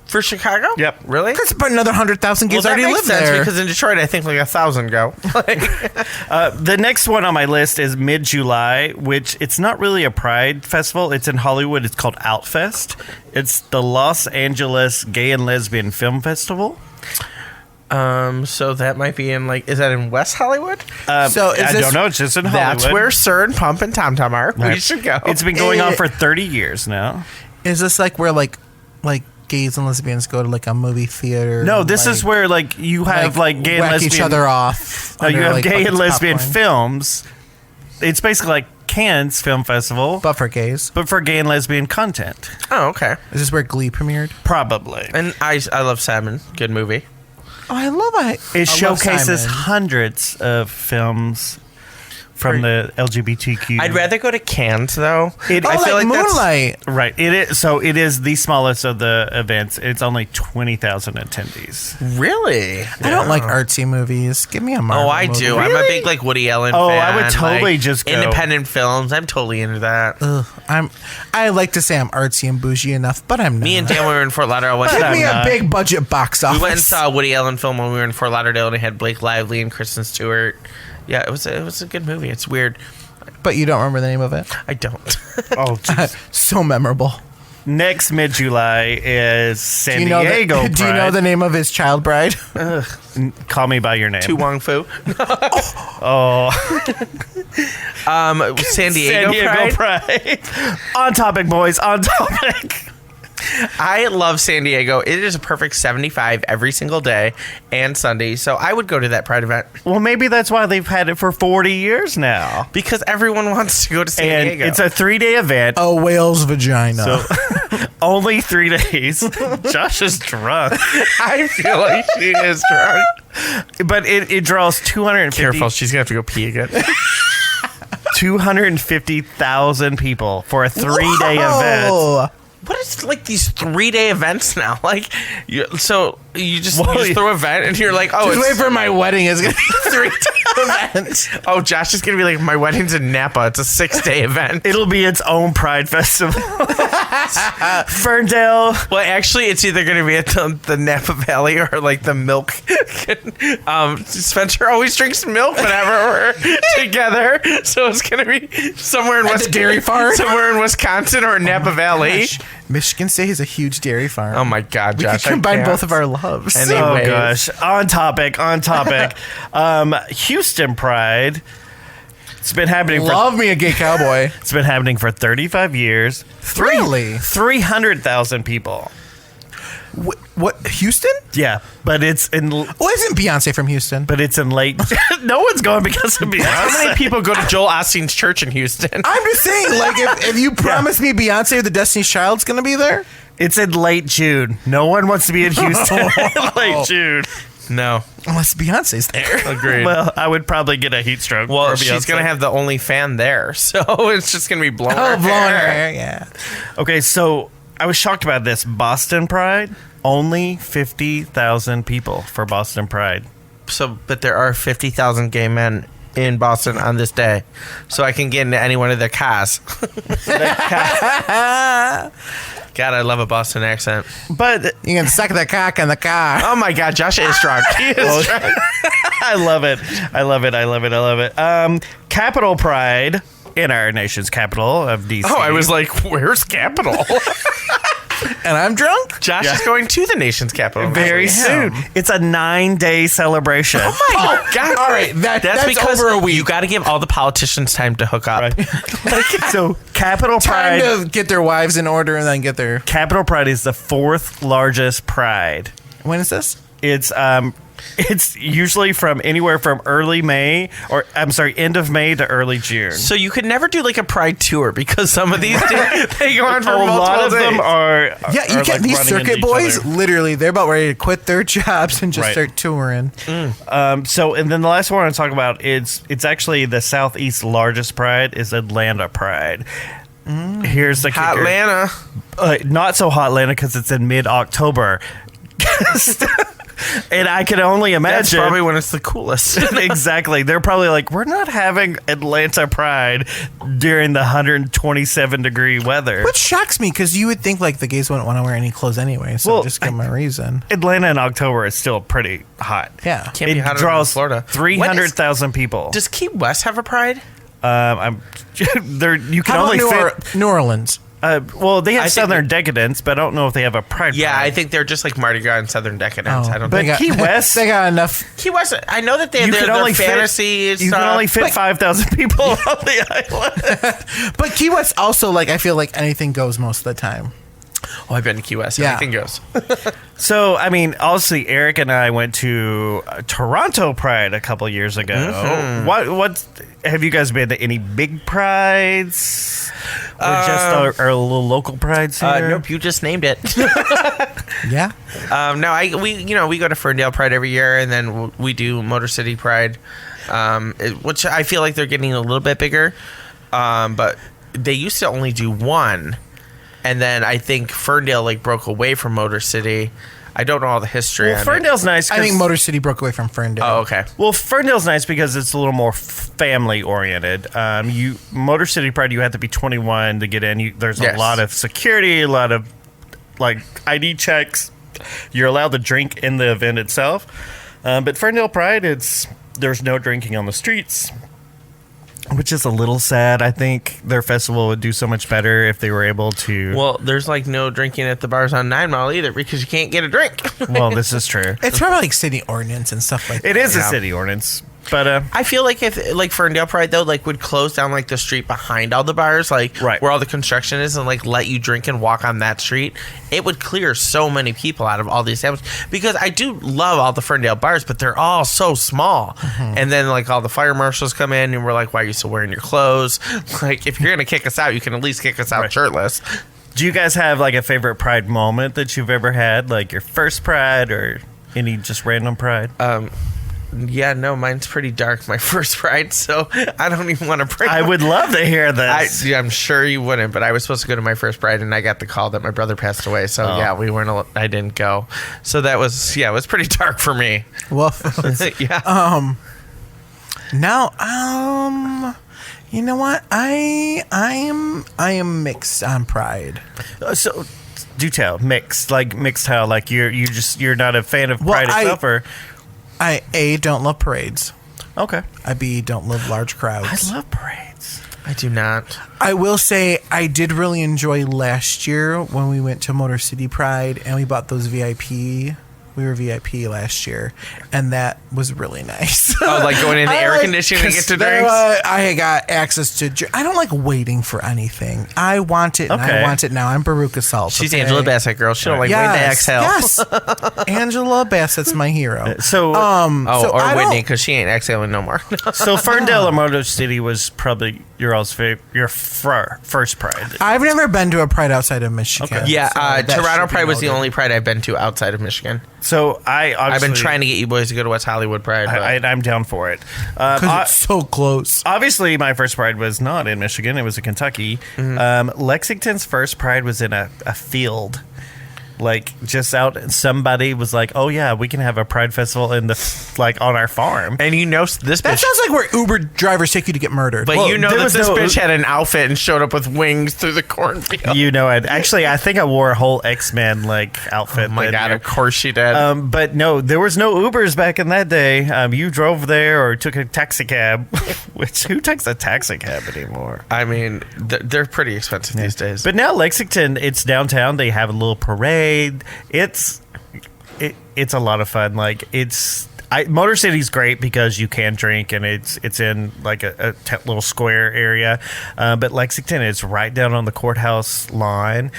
For Chicago?
Yep.
Really?
That's about another 100,000 kids
that
already
makes
live
sense
there.
because in Detroit, I think like 1,000 go.
The next one on my list is mid-July, which it's not really a pride festival. It's in Hollywood. It's called Outfest. It's the Los Angeles Gay and Lesbian Film Festival.
So that might be in like, is that in West Hollywood?
So is
I
this-
don't know. It's just in Hollywood.
That's where Sir and Pump and Tom Tom are. We should go.
It's been going on for 30 years now.
Is this like where like gays and lesbians go to like a movie theater?
No,
and,
this is where like you have like gay and
whack
lesbian.
each other off.
No, you
under,
have
like,
gay and
buckets of
lesbian
popcorn.
films. It's basically like Cannes Film Festival,
But for gays.
but for gay and lesbian content.
Oh, okay.
Is this where Glee premiered?
Probably.
And I love Salmon. Good movie.
Oh, I love it.
It
I love
showcases
Simon.
hundreds of films from the LGBTQ.
I'd rather go to Cannes though.
Oh,
I feel
like
like that's
Moonlight.
Right. It is. So it is the smallest of the events. It's only 20,000 attendees.
really.
I don't like artsy movies. Give me a Marvel
Oh, I
movie.
do. I'm a big like Woody Allen
Oh,
fan.
I would totally
like,
just go.
independent films. I'm totally into that.
I like to say I'm artsy and bougie enough, but I'm not.
Me and Dan were in Fort Lauderdale. Went
Give
to
me a
not.
big budget box office.
We went and saw a Woody Allen film when we were in Fort Lauderdale, and it had Blake Lively and Kristen Stewart. Yeah, it was a good movie. It's weird.
But you don't remember the name of it?
I don't.
Oh, geez.
So memorable.
Next mid-July is San
Do you know
Diego
the, do you know
Pride.
the name of his child bride?
Call me by your name.
Tu Wong Fu.
Oh,
San Diego, Pride.
On topic, boys. On topic.
I love San Diego. It is a perfect 75 every single day and Sunday. So I would go to that Pride event
Well, maybe that's why they've had it for 40 years now.
because everyone wants to go to San
And
Diego.
it's a 3-day event.
A whale's vagina.
So only 3 days. Josh is drunk.
I feel like she is drunk.
But it draws 250
Careful, she's gonna have to go pee again.
250,000 people for a 3-day event.
Oh,
What is like these 3-day events now? Like, you just
Well,
throw an event and you're like, oh,
just
it's
wait for my wedding. It's gonna be
3-day event. Oh, Josh is gonna be like, my wedding's in Napa. It's a 6-day event.
It'll be its own Pride Festival. Ferndale.
Well, actually, it's either going to be at the Napa Valley or like the milk. Spencer always drinks milk whenever we're together, so it's going to be somewhere in
the dairy farm?
somewhere in Wisconsin or Napa Valley.
Gosh, Michigan State is a huge dairy farm.
Oh my God,
we
Josh!
could combine both of our loves.
Anyway.
Oh gosh, on topic. Houston Pride. It's been happening.
Love me a gay cowboy.
It's been happening for 35 years.
Really?
300,000 people.
What? Houston?
Yeah, but it's in.
Well, isn't Beyonce from Houston?
But it's in late. No one's going because of Beyonce.
How many people go to Joel Osteen's church in Houston?
I'm just saying, like, if you promise me Beyonce or the Destiny's Child's gonna be there,
It's in late June. No one wants to be in Houston in late June.
No.
unless Beyonce's there.
Agreed.
Well, I would probably get a heat stroke.
Well,
for
she's
Beyonce.
going to have the only fan there, so it's just going to be blowing her
Blowing her
hair.
hair, yeah.
Okay, so I was shocked about this. Boston Pride, only 50,000 people for Boston Pride.
So, but there are 50,000 gay men in Boston on this day, so I can get into any one of their cars. God, I love a Boston accent.
But
You can suck the cock in the car.
Oh my God, Josh is drunk. He is drunk.
I love it. I love it. I love it. I love it. Capitol Pride in our nation's capital of DC.
Oh, I was like, where's Capitol?
And I'm drunk?
Josh is going to the nation's capital
very soon. It's a 9-day celebration.
Oh my God!
All right, that's
because
over a week.
you got to give all the politicians time to hook up.
So Capitol
Time
Pride.
to get their wives in order and then get their...
Capitol Pride is the 4th largest pride.
When is this?
It's usually from anywhere from early May, or I'm sorry, end of May to early June.
So you could never do like a pride tour because some of these they go on for
A
multiple
lot of
days.
them are.
Yeah, you
are
get
like
these
running
circuit
into each
boys,
other.
literally, they're about ready to quit their jobs and just
Right.
start touring.
So, and then the last one I want to talk about is it's actually the Southeast largest pride is Atlanta Pride. Here's the
Hot
kicker.
Atlanta.
Not so hot Atlanta because it's in mid-October. And I can only imagine.
That's probably when it's the coolest.
Exactly. They're probably like, we're not having Atlanta Pride during the 127 degree weather.
Which shocks me because you would think like the gays wouldn't want to wear any clothes anyway, so
Well,
just give them a reason.
Atlanta in October is still pretty hot.
Yeah.
Can't be
It
hotter
draws
than Florida.
300,000 people.
Does Key West have a pride?
I'm there. You can
How
only
about
fit.
New Orleans?
Well, they have
I think
Southern Decadence, but I don't know if they have a pride.
Yeah,
pride.
I think they're just like Mardi Gras and Southern Decadence. I don't
But
think
Key West-
they got enough.
Key West. I know that they have
you can only
their fantasy
fit.
stuff.
You can only fit
But-
5,000 people on the island.
But Key West also, like, I feel like anything goes most of the time.
Oh, I've been to Key West.
Yeah.
Anything goes.
So, I mean, obviously, Eric and I went to Toronto Pride a couple years ago.
Mm-hmm.
What have you guys been to? Any big prides, or just our little local prides here?
Nope, you just named it.
Yeah.
No, we go to Ferndale Pride every year, and then we do Motor City Pride, which I feel like they're getting a little bit bigger. But they used to only do one, and then I think Ferndale like broke away from Motor City. I don't know all the history.
Well,
on
Ferndale's nice.
I think
'cause-
Motor City broke away from Ferndale.
Oh, okay.
Well, Ferndale's nice because it's a little more family oriented. Motor City Pride, you have to be 21 to get in. There's
Yes.
a lot of security, a lot of like ID checks. You're allowed to drink in the event itself, but Ferndale Pride, there's no drinking on the streets, which is a little sad. I think their festival would do so much better if they were able to.
Well, there's like no drinking at the bars on 9 Mile either because you can't get a drink.
Well, this is true.
It's probably like city ordinance and stuff like that.
It is a
Yeah.
city ordinance, but
I feel like if like Ferndale Pride though, like would close down like the street behind all the bars, like
Right.
where all the construction is, and like let you drink and walk on that street, it would clear so many people out of all the establishments. Because I do love all the Ferndale bars, but they're all so small. And then like all the fire marshals come in and we're like, why are you still wearing your clothes? Like if you're gonna kick us out, you can at least kick us out
Right.
shirtless.
do you guys have like a favorite Pride moment that you've ever had, like your first Pride or any just random Pride?
Yeah, no, mine's pretty dark, my first Pride, so I don't even want to bring
I would love to hear this.
I'm sure you wouldn't, but I was supposed to go to my first Pride, and I got the call that my brother passed away. So
Oh.
yeah, I didn't go. So that was it was pretty dark for me.
Well,
Yeah.
now, You know what? I am mixed on Pride.
So, do tell. Mixed how? Like you're not a fan of Pride itself, or
I A, don't love parades.
okay?
I B, don't love large crowds.
I love parades.
I do not.
I will say I did really enjoy last year when we went to Motor City Pride and we bought those VIP. We were VIP last year, and that was really nice.
Oh, like going in the air conditioning to get to drinks?
I got access to... I don't like waiting for anything. I want it, and I want it now. I'm Baruch Assault.
She's Angela Bassett, girl. She don't like wait to exhale.
Yes, Angela Bassett's my hero.
So,
Whitney, because she ain't exhaling no more.
so Ferndale or Motor City was probably your first Pride.
I've never been to a Pride outside of Michigan.
Okay.
Yeah,
so that
Toronto
should be
Pride was the
noted.
only Pride I've been to outside of Michigan.
So
I've been trying to get you boys to go to West Hollywood Pride. But
I'm down for it.
Because it's so close.
Obviously, my first Pride was not in Michigan. It was in Kentucky. Lexington's first Pride was in a field. Like, just out, somebody was like, oh, yeah, we can have a Pride festival on our farm.
and you know this
That
bitch.
sounds like where Uber drivers take you to get murdered.
But
Well,
you know
there
that
was
this
no-
bitch had an outfit and showed up with wings through the cornfield.
You know it. Actually, I think I wore a whole X-Men, outfit.
Oh my
that
God,
year.
of course she did.
But no, there was no Ubers back in that day. You drove there or took a taxi cab, which who takes a taxi cab anymore?
I mean, they're pretty expensive these days.
But now Lexington, it's downtown. They have a little parade. It's a lot of fun. Motor City's great because you can drink and it's in like a little square area. But Lexington is right down on the courthouse lawn.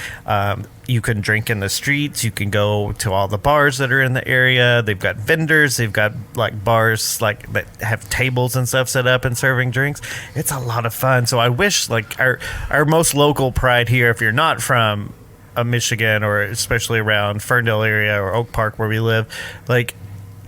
You can drink in the streets. You can go to all the bars that are in the area. They've got vendors. They've got bars that have tables and stuff set up and serving drinks. It's a lot of fun. So I wish our most local Pride here, if you're not from Michigan or especially around Ferndale area or Oak Park where we live,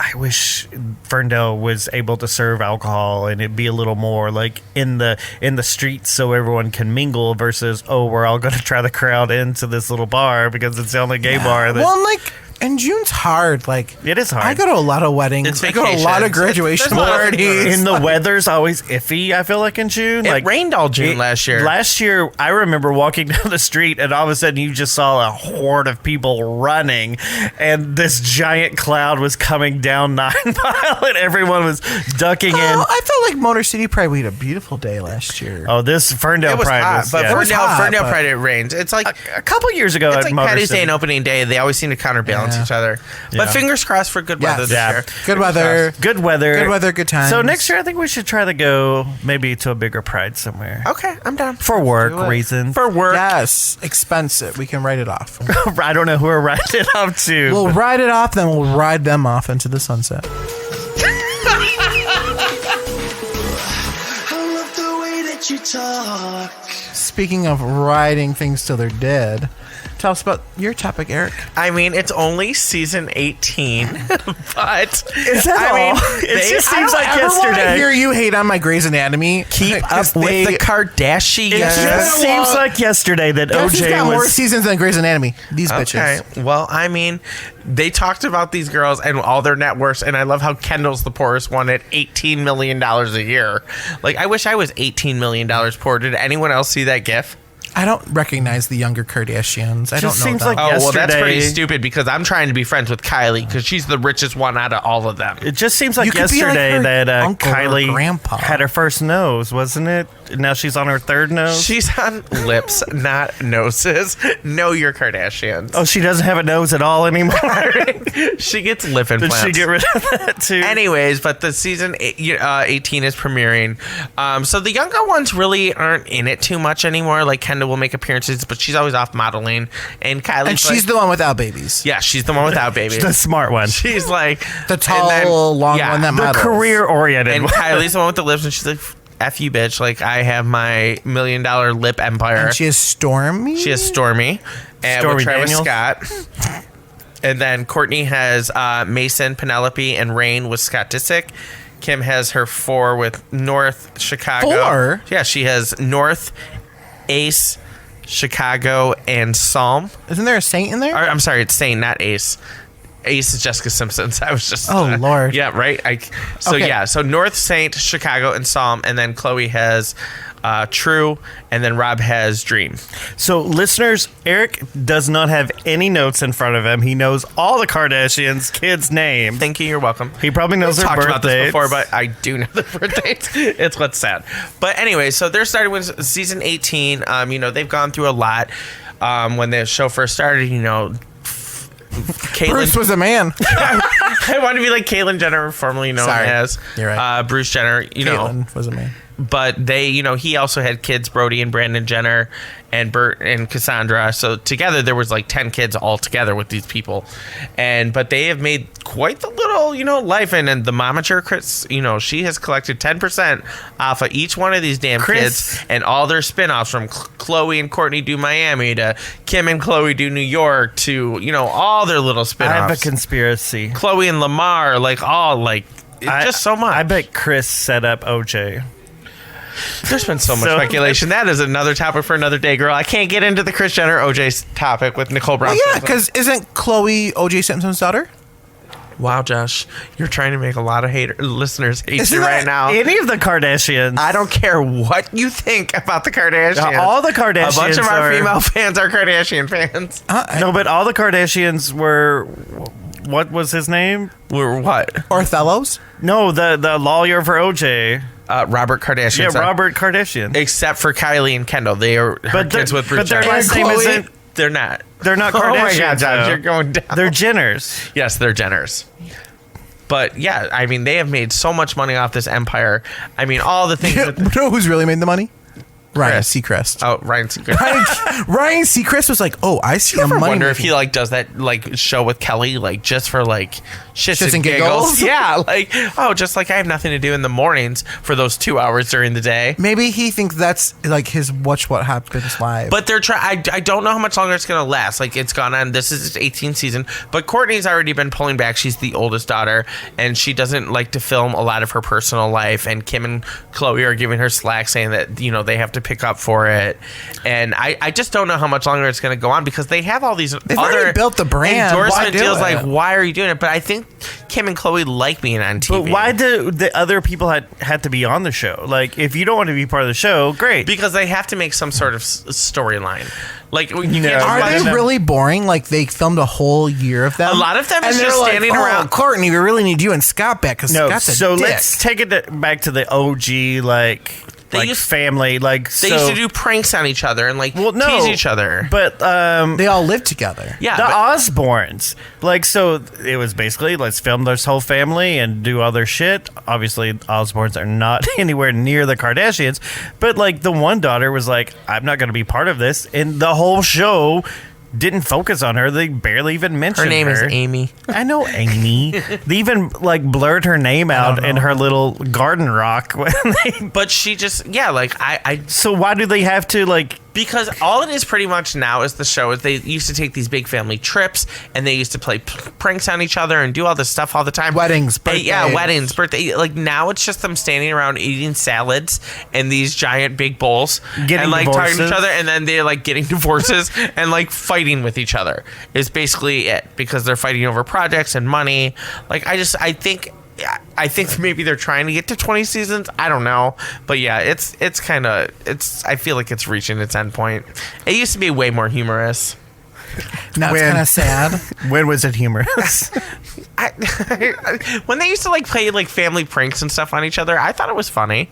I wish Ferndale was able to serve alcohol and it'd be a little more in the streets so everyone can mingle versus we're all going to try to crowd into this little bar because it's the only gay bar that
and June's hard.
It is hard.
I go to a lot of weddings.
It's
I go to a lot of
vacations.
graduation
There's a lot of
parties.
and the weather's always iffy, I feel like, in June.
It rained all June last year.
Last year, I remember walking down the street, and all of a sudden, you just saw a horde of people running, and this giant cloud was coming down 9 Mile, and everyone was ducking in.
I felt like Motor City Pride, we had a beautiful day last year.
Oh, this Ferndale
It was
Pride
hot,
was,
but
yeah.
Ferndale
but-
Pride, it rains. It's like
a couple years ago
it's
at
like
Motor
Patty's
City.
Day and opening day. They always seem to counterbalance
Yeah.
each other.
Yeah.
But fingers crossed for good weather
Yes.
this
Yeah.
year.
Good weather.
Good weather.
Good weather, good times.
So next year, I think we should try to go maybe to a bigger Pride somewhere.
Okay, I'm down.
For work
do it.
reasons.
For work.
Yes, expensive. We can write it off.
I don't know who we're writing it up to.
We'll ride it off, then we'll ride them off into the sunset.
I love the way that you talk.
Speaking of riding things till they're dead, tell us about your topic, Eric.
I mean, it's only season 18, but
Is that all? It just seems like
I don't ever wanna
yesterday.
hear you hate on my Grey's Anatomy.
keep up
'Cause
with
they-
the Kardashians.
It just
Yeah.
seems like yesterday that
Guess who's
OJ
got more
was.
seasons than Grey's Anatomy? These bitches.
Okay. Well, I mean, they talked about these girls and all their net worths, and I love how Kendall's the poorest one at $18 million a year. I wish I was $18 million poor. Did anyone else see that GIF?
I don't recognize the younger Kardashians. I don't
Just
know
seems
them.
like-
Oh, well, that's
Yesterday-
pretty stupid because I'm trying to be friends with Kylie because she's the richest one out of all of them.
It just seems like
You could be like
yesterday
her
that
uncle or
Kylie
grandpa.
had her first nose, wasn't it? Now she's on her third nose.
She's on lips, not noses. Know your Kardashians.
Oh, she doesn't have a nose at all anymore.
She gets lip
Did
implants.
she get rid of that too?
Anyways, but the season 18 is premiering. So the younger ones really aren't in it too much anymore. Like Kendall will make appearances, but she's always off modeling. And Kylie,
And she's the one without babies.
yeah, she's the one without babies.
the smart one,
She's like
The tall,
and then-
long
yeah,
one that
the
models.
career-oriented
And
one.
Kylie's the one with the lips, and she's like, "F you, bitch!" Like I have my $1 million lip empire.
And she has Stormy.
She has Stormy, and
Stormy
with Travis
Daniels.
Scott. And then Kourtney has Mason, Penelope, and Rain with Scott Disick. Kim has her 4 with North, Chicago.
4?
Yeah, she has North, Ace, Chicago, and Psalm.
Isn't there a saint in there?
Or, I'm sorry, it's Saint, not Ace. Ace is Jessica Simpson's. I was just.
Oh, Lord.
Yeah, right. So
Okay.
yeah, so North, Saint, Chicago, and Psalm, and then Khloe has True, and then Rob has Dream.
So, listeners, Eric does not have any notes in front of him. He knows all the Kardashians' kids' names.
Thank you. You're welcome.
He probably knows their
Talked about this
birthdays.
before, but I do know the birthdays. It's what's sad. But anyway, so they're starting with season 18. They've gone through a lot. When the show first started, Caitlyn,
Bruce was a man.
I want to be like Caitlyn Jenner, formerly known
Sorry.
as
You're right.
Bruce Jenner.
Caitlyn was a man.
But they, he also had kids, Brody and Brandon Jenner, and Bert and Cassandra. So together there was like 10 kids all together with these people, but they have made quite the little, life. And the momager, Chris, she has collected 10% off of each one of these damn kids and all their spinoffs, from Khloe and Kourtney do Miami to Kim and Khloe do New York to all their little spinoffs.
I have a conspiracy.
Khloe and Lamar, just so much.
I bet Chris set up OJ.
There's been so much speculation. That is another topic for another day, girl. I can't get into the Kris Jenner OJ topic with Nicole Brown.
Well, yeah, because isn't Khloe O.J. Simpson's daughter?
Wow, Josh, you're trying to make a lot of listeners hate you right now.
Any of the Kardashians.
I don't care what you think about the Kardashians.
All the Kardashians.
A bunch of our female fans are Kardashian fans.
No, but all the Kardashians were. What was his name?
We're what?
Othello's?
No, the lawyer for OJ.
Robert Kardashian.
Yeah, Robert Kardashian.
Except for Kylie and Kendall. They are kids with Bruce
But their
Jenner.
last name isn't.
They're not.
They're not Kardashians.
Oh my God, Josh,
though.
you're going down.
They're Jenners.
Yes, they're Jenners. But yeah, I mean, they have made so much money off this empire. I mean, all the things that...
You know who's really made the money? Ryan
Chris.
Seacrest.
Oh, Ryan Seacrest.
Ryan Seacrest was like, "Oh, I see
You
the
ever
money."
wonder if he does that show with Kelly just for shits and
giggles?
Yeah, just I have nothing to do in the mornings for those 2 hours during the day.
Maybe he thinks that's his Watch What Happens Live.
But they're trying. I don't know how much longer it's gonna last. It's gone on. This is its 18th season. But Kourtney's already been pulling back. She's the oldest daughter, and she doesn't like to film a lot of her personal life. And Kim and Khloe are giving her slack, saying that they have to pick up for it. And I just don't know how much longer it's going to go on, because they have all these
They've
other
already built the brand.
endorsement
Why do
deals.
it?
Why are you doing it? But I think Kim and Khloe like being on TV.
But why do the other people had to be on the show? If you don't want to be part of the show, great.
Because they have to make some sort of storyline. You can't just
Are
watch
they
them.
really boring? They filmed a whole year of them.
A lot of them
and
is
they're
just
like,
standing around.
Courtney, we really need you and Scott back because
No,
Scott's a
so
dick.
let's take it back to the OG family.
They used to do pranks on each other and tease each other.
But
They all live together.
Yeah,
the
but-
Osbournes, so it was basically let's film this whole family and do other shit. Obviously, Osbournes are not anywhere near the Kardashians, but the one daughter was like, I'm not going to be part of this, and the whole show didn't focus on her. They barely even mentioned her.
Her name is Amy.
I know Amy. They even blurred her name out in her little garden rock.
But she just I
So why do they have to
because all it is pretty much now is the show is they used to take these big family trips and they used to play pranks on each other and do all this stuff all the time.
Weddings, birthdays.
Yeah, weddings, birthday. Now it's just them standing around eating salads in these giant big bowls
Getting
and talking to
divorces.
each other, and then they're getting divorces and fighting with each other is basically it, because they're fighting over projects and money. I think maybe they're trying to get to 20 seasons. I don't know. But yeah, I feel like it's reaching its end point. It used to be way more humorous.
Now it's
When-
kind of sad.
when was it humorous?
When they used to play family pranks and stuff on each other, I thought it was funny.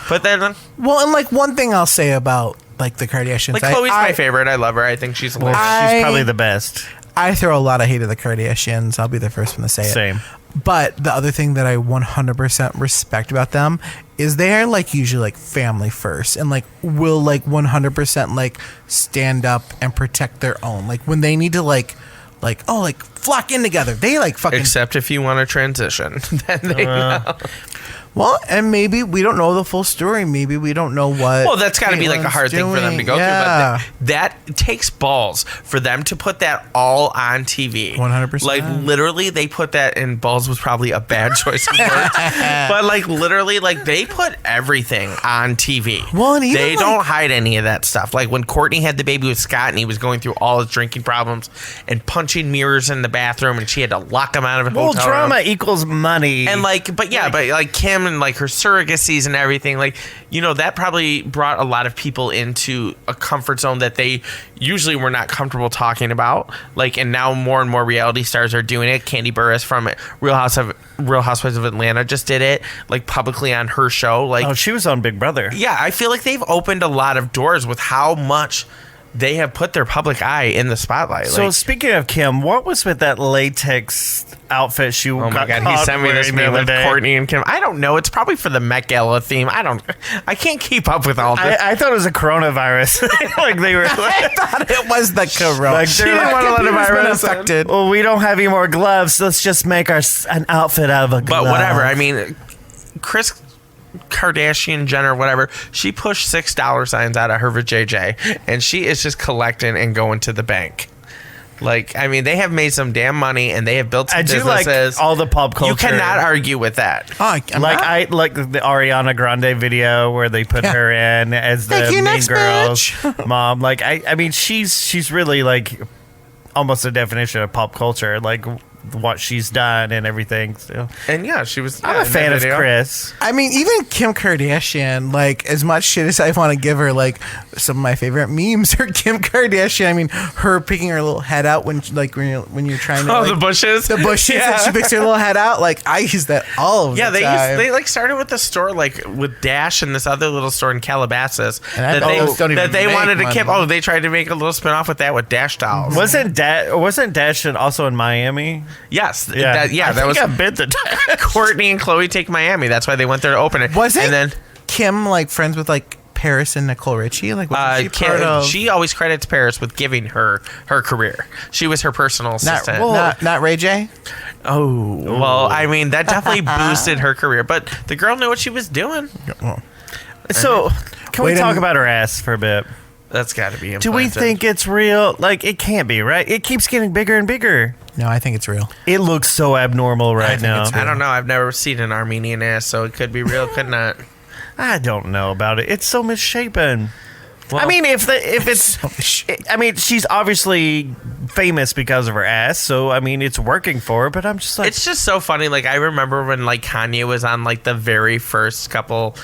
But then
Well, and one thing I'll say about the Kardashians,
Khloe's my favorite. I love her. I think she's hilarious.
She's probably the best.
I throw a lot of hate at the Kardashians. I'll be the first one to say it.
Same.
But the other thing that I 100% respect about them is they are usually family first and will 100% stand up and protect their own. When they need to flock in together. They fucking.
Except if you want to transition. Then they know.
Well, and maybe we don't know the full story. Maybe we don't know what.
Well, that's got to be a
Caitlin's
hard thing for them to go
Yeah.
through. But that takes balls for them to put that all on TV.
100%.
Literally, they put that, and balls was probably a bad choice of words. But literally, they put everything on TV.
Well, and even,
they don't hide any of that stuff. When Kourtney had the baby with Scott, and he was going through all his drinking problems and punching mirrors in the bathroom, and she had to lock him out of a
Well,
hotel
drama
room.
equals money.
And Kim Kim and like her surrogacies and everything, like, you know, that probably brought a lot of people into a comfort zone that they usually were not comfortable talking about. Like, and now more and more reality stars are doing it. Candy Burris from Real Housewives of Atlanta just did it, like, publicly on her show. Like,
Oh, she was on Big Brother.
yeah, I feel like they've opened a lot of doors with how much they have put their public eye in the spotlight.
So
Like,
speaking of Kim, what was with that latex outfit she
oh my
got
god, he
caught
sent me this
wearing the
meme
other
with
day?
Kourtney and Kim. I don't know. It's probably for the Met Gala theme. I can't keep up with all this.
I thought it was a coronavirus. Like they were.
I thought it was the corona.
Like,
She
they're
didn't
like,
want to let a
"Computer's been
virus affected.
Well, we don't have any more gloves. Let's just make an outfit out of a glove.
But whatever. I mean, Kris Kardashian, Jenner, whatever, she pushed $6 signs out of her vajayjay, and she is just collecting and going to the bank. Like, I mean, they have made some damn money, and they have built some
I do
businesses.
like all the pop culture.
You cannot argue with that.
Oh, I'm
Like
not-
I like the Ariana Grande video where they put
Yeah.
her in as the
Thank you,
Mean
next
Girls
bitch.
mom. Like I mean she's really like almost a definition of pop culture. Like what she's done and everything. So
And yeah, she was.
I'm
yeah,
a
in
fan
that
of
video.
Chris.
I mean, even Kim Kardashian, like, as much shit as I want to give her, like, some of my favorite memes are Kim Kardashian. I mean, her picking her little head out when you're trying to,
Oh,
like,
the bushes.
the bushes,
Yeah.
and she picks her little head out. Like, I use that all of
Yeah,
the
they
time.
they like started with the store like with Dash and this other little store in Calabasas
And I almost don't even
that they
make
wanted to
money.
keep. Oh, they tried to make a little spin off with that with Dash dolls.
Wasn't Dash also in Miami?
Yes,
I
that
think
was
I've been to Dash.
Kourtney and Khloe take Miami. That's why they went there to open it.
Wasn't
and then
Kim, like, friends with, like, Paris and Nicole Richie? Like, wasn't she part of...
she always credits Paris with giving her career. She was her personal assistant.
not Ray J?
Oh, well, I mean that definitely boosted her career, but the girl knew what she was doing.
So can
Wait
we
a
talk
minute.
about her ass for a bit?
That's got to be.
Do we
implanted.
think it's real? Like it can't be, right? It keeps getting bigger and bigger.
No, I think it's real.
It looks so abnormal right
think
now.
it's
I don't know. I've never seen an Armenian ass, so it could be real, could not.
I don't know about it. It's so misshapen.
Well,
I mean, if it's, I mean, she's obviously famous because of her ass, so I mean, it's working for her. But I'm just like,
it's just so funny. Like I remember when like Kanye was on like the very first couple.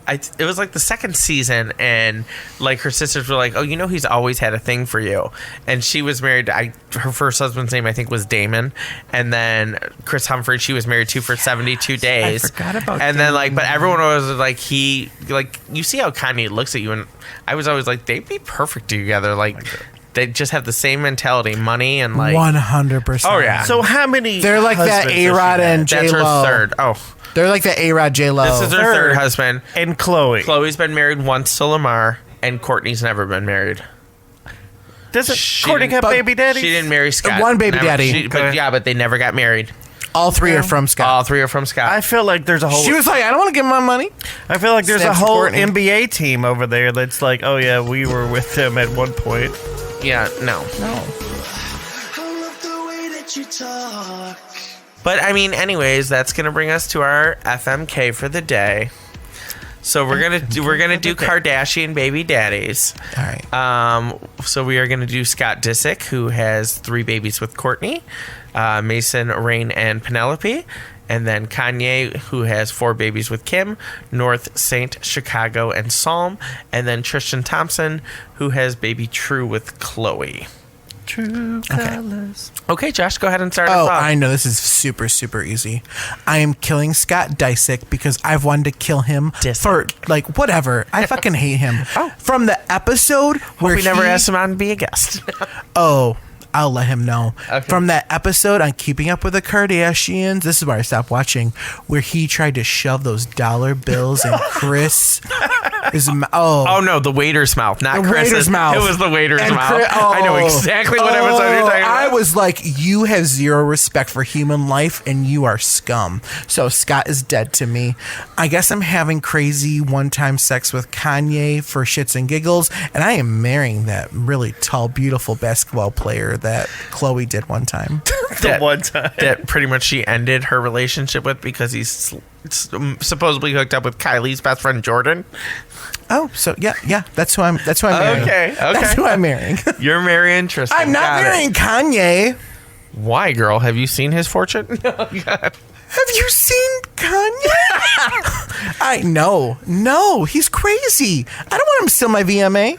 It was like the second season, and like her sisters were like, "Oh, you know, he's always had a thing for you." And she was married. Her first husband's name I think was Damon, and then Chris Humphrey she was married to for 72 days.
I forgot about
And then like, but
Damon.
everyone was like, you see how Kanye looks at you, and I was always like, they'd be perfect together. Like they just have the same mentality, money and like
100%.
Oh, yeah.
so how many?
They're like that
husbands has she
A-Rod
had?
and
that's
J-Lo.
her third. Oh,
They're like the A-Rod J-Lo.
this is her third husband.
and Khloe.
Chloe's been married once to Lamar, and Kourtney's never been married.
Doesn't
She
Kourtney
didn't-
have baby daddy?
She didn't marry Scott.
One baby
Never-
daddy.
but they never got married.
All three are from Scott.
All three are from Scott.
I feel like there's a whole.
She was like, I don't want to give him my money.
I feel like there's a
Snaps
whole
Kourtney.
NBA team over there that's like, oh yeah, we were with them at one point.
yeah, no.
I love the way that you talk.
But I mean, anyways, that's gonna bring us to our FMK for the day. So we're gonna do Kardashian baby daddies.
All right.
So we are gonna do Scott Disick, who has 3 babies with Kourtney, Mason, Rain, and Penelope, and then Kanye, who has 4 babies with Kim, North, Saint, Chicago, and Psalm, and then Tristan Thompson, who has baby True with Khloe.
True colors.
Okay, Josh, go ahead and start
Oh,
us off.
I know this is super, super easy. I am killing Scott Disick because I've wanted to kill him for, like, whatever. I fucking hate him. From the episode where
we never
he-
asked him on to be a guest.
Oh, I'll let him know.
Okay.
From that episode on Keeping Up with the Kardashians, this is where I stopped watching, where he tried to shove those dollar bills in Chris.
Oh no, the waiter's mouth, not
The
Chris's
waiter's mouth.
It was the waiter's
And
mouth. I know exactly what episode you're talking about.
I was like, you have zero respect for human life and you are scum. So Scott is dead to me. I guess I'm having crazy one-time sex with Kanye for shits and giggles, and I am marrying that really tall, beautiful basketball player that Khloe did one time.
The one time.
that pretty much she ended her relationship with because he's supposedly hooked up with Kylie's best friend Jordan.
Oh, so yeah, that's who I'm marrying.
Okay.
That's who I'm marrying.
You're marrying Tristan.
I'm not
Got it.
marrying Kanye.
Why, girl? Have you seen his fortune?
Have you seen Kanye? I know. No, he's crazy. I don't want him to steal my VMA.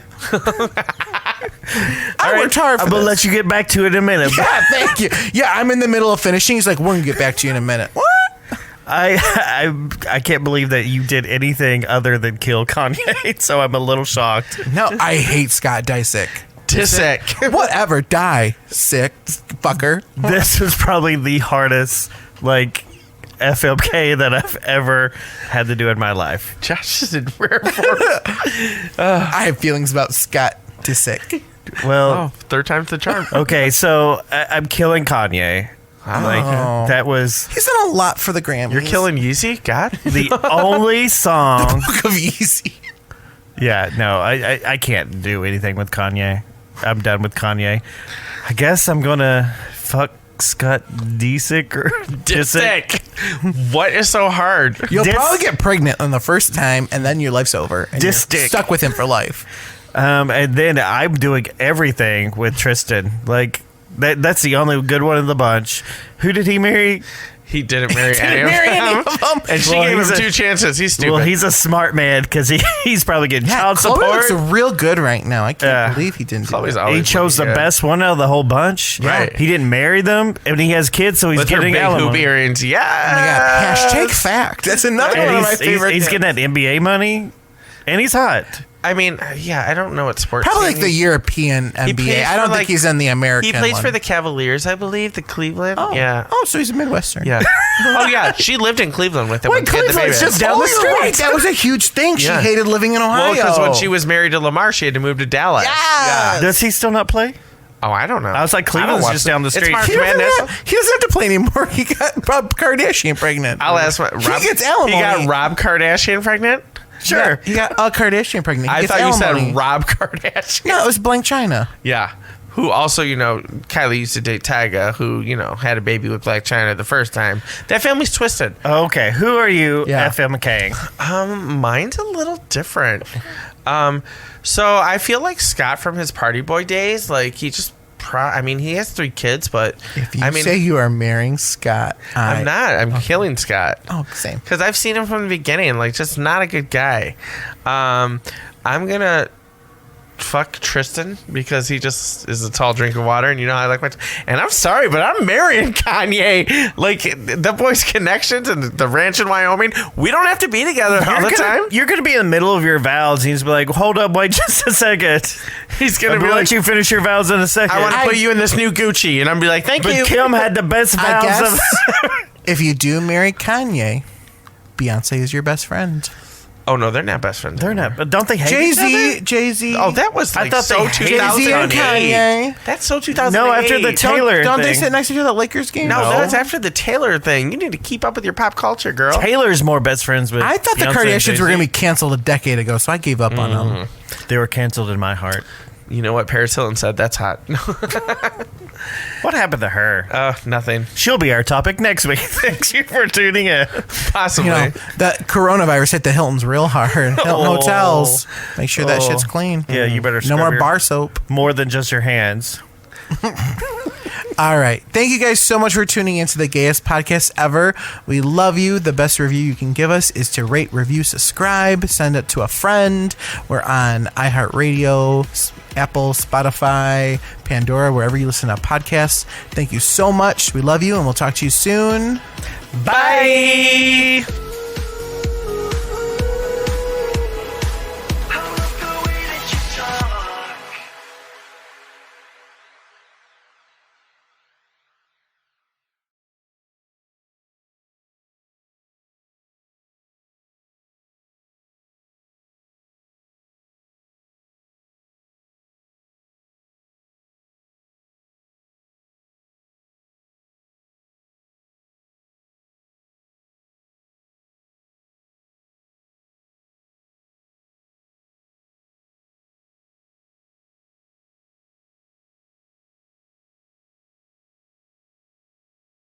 I worked hard for
I'm going to
this.
let you get back to it in a minute.
Yeah, thank you. Yeah, I'm in the middle of finishing. He's like, we're going to get back to you in a minute. What?
I can't believe that you did anything other than kill Kanye, so I'm a little shocked.
No, I hate Scott Disick.
Disick.
Whatever, die, sick fucker.
This was probably the hardest, like, FMK that I've ever had to do in my life.
Josh is in rare form.
I have feelings about Scott Disick.
Well,
Oh, third time's the charm.
okay, so I'm killing Kanye. Like, that was
He's done a lot for the Grammys.
You're killing Yeezy? God?
the only song.
Book of Easy.
Yeah, no, I can't do anything with Kanye. I'm done with Kanye. I guess I'm gonna fuck Scott Disick or
Disick. What is so hard?
You'll probably get pregnant on the first time, and then your life's over. And you're
Disick.
stuck with him for life.
And then I'm doing everything with Tristan. Like that's the only good one in the bunch. Who did he marry?
He didn't marry any of
marry any
them.
of them.
And she
Well,
gave
he's
him
a-
2 chances. He's stupid.
Well, he's a smart man because he's probably getting
Yeah,
child
Khloe
support.
looks real good right now. I can't
Yeah.
believe he didn't do
Khloe's
it.
always
He chose the
looking good.
best one out of the whole bunch.
Right.
He didn't marry them, and he has kids, so he's
With her
getting
big hoop
alimony.
earrings. Yeah.
Oh my God. Hashtag fact. That's another one of my
And
favorite.
he's getting that NBA money, and he's hot.
I mean, yeah, I don't know what sports.
Probably like
team
the European NBA.
plays
I don't
for,
think he's in the American
He plays
one.
for the Cavaliers, I believe, the Cleveland.
Oh.
Yeah.
Oh, so he's a Midwestern.
Yeah. Oh, yeah. She lived in Cleveland with him.
Wait,
when she had the
Cleveland's
baby.
just down the street. Right. That was a huge thing.
Yeah.
She hated living in Ohio.
Well, because when she was married to Lamar, she had to move to Dallas.
Yes.
Does he still not play?
Oh, I don't know.
I was like,
I don't
Cleveland's
watch
just
it.
down the
It's
street.
March
He doesn't,
Madness.
he doesn't have to play anymore. He got Rob Kardashian pregnant.
I'll ask what Rob.
He gets alimony.
He got Rob Kardashian pregnant?
Sure. Yeah, he got Kardashian pregnant. He
I
gets
thought you
alimony.
said Rob Kardashian.
No, it was Blank China.
Yeah. Who also, Kylie used to date Tyga, who, had a baby with Black China the first time. That family's twisted.
Okay, who are you
Yeah.
FMKing?
Mine's a little different. So I feel like Scott from his Party Boy days, like he just, he has 3 kids, but
If you say you are marrying Scott,
I'm not. I'm killing Scott.
Oh, same.
Because I've seen him from the beginning, like just not a good guy. I'm gonna fuck Tristan because he just is a tall drink of water, and how I like my. And I'm sorry, but I'm marrying Kanye. Like the boy's connections and the ranch in Wyoming. We don't have to be together all the time.
You're gonna be in the middle of your vows, and he's be like, "Hold up, wait just a second."
He's gonna
I'm
be
gonna
like,
let you finish your vows in a second.
"I want to put you in this new Gucci," and I'm be like, "Thank
But
you."
Kim had the best
I
vows
guess
of.
if you do marry Kanye, Beyonce is your best friend.
Oh no, they're not best friends.
They're not, but don't they hate each other?
Jay-Z.
Oh, that was
I
like
thought
so
they hated
Jay-Z and
2008.
Kanye.
That's so 2008.
No, after the Taylor
Don't they
thing.
sit next to each other at Lakers game?
No, that's after the Taylor thing. You need to keep up with your pop culture, girl.
Taylor's more best friends with.
I thought the
Beyonce and
Kardashians were
Jay-Z.
going to be canceled a decade ago, so I gave up on them.
They were canceled in my heart.
You know what Paris Hilton said? That's hot.
What happened to her?
Nothing.
She'll be our topic next week. Thanks you for tuning in.
Possibly.
That coronavirus hit the Hiltons real hard. Hilton hotels. Make sure that shit's clean.
Yeah, you better
No
scrub
more
your-
bar soap.
More than just your hands.
All right. Thank you guys so much for tuning into the gayest podcast ever. We love you. The best review you can give us is to rate, review, subscribe, send it to a friend. We're on iHeartRadio, Apple, Spotify, Pandora, wherever you listen to podcasts. Thank you so much. We love you, and we'll talk to you soon.
Bye.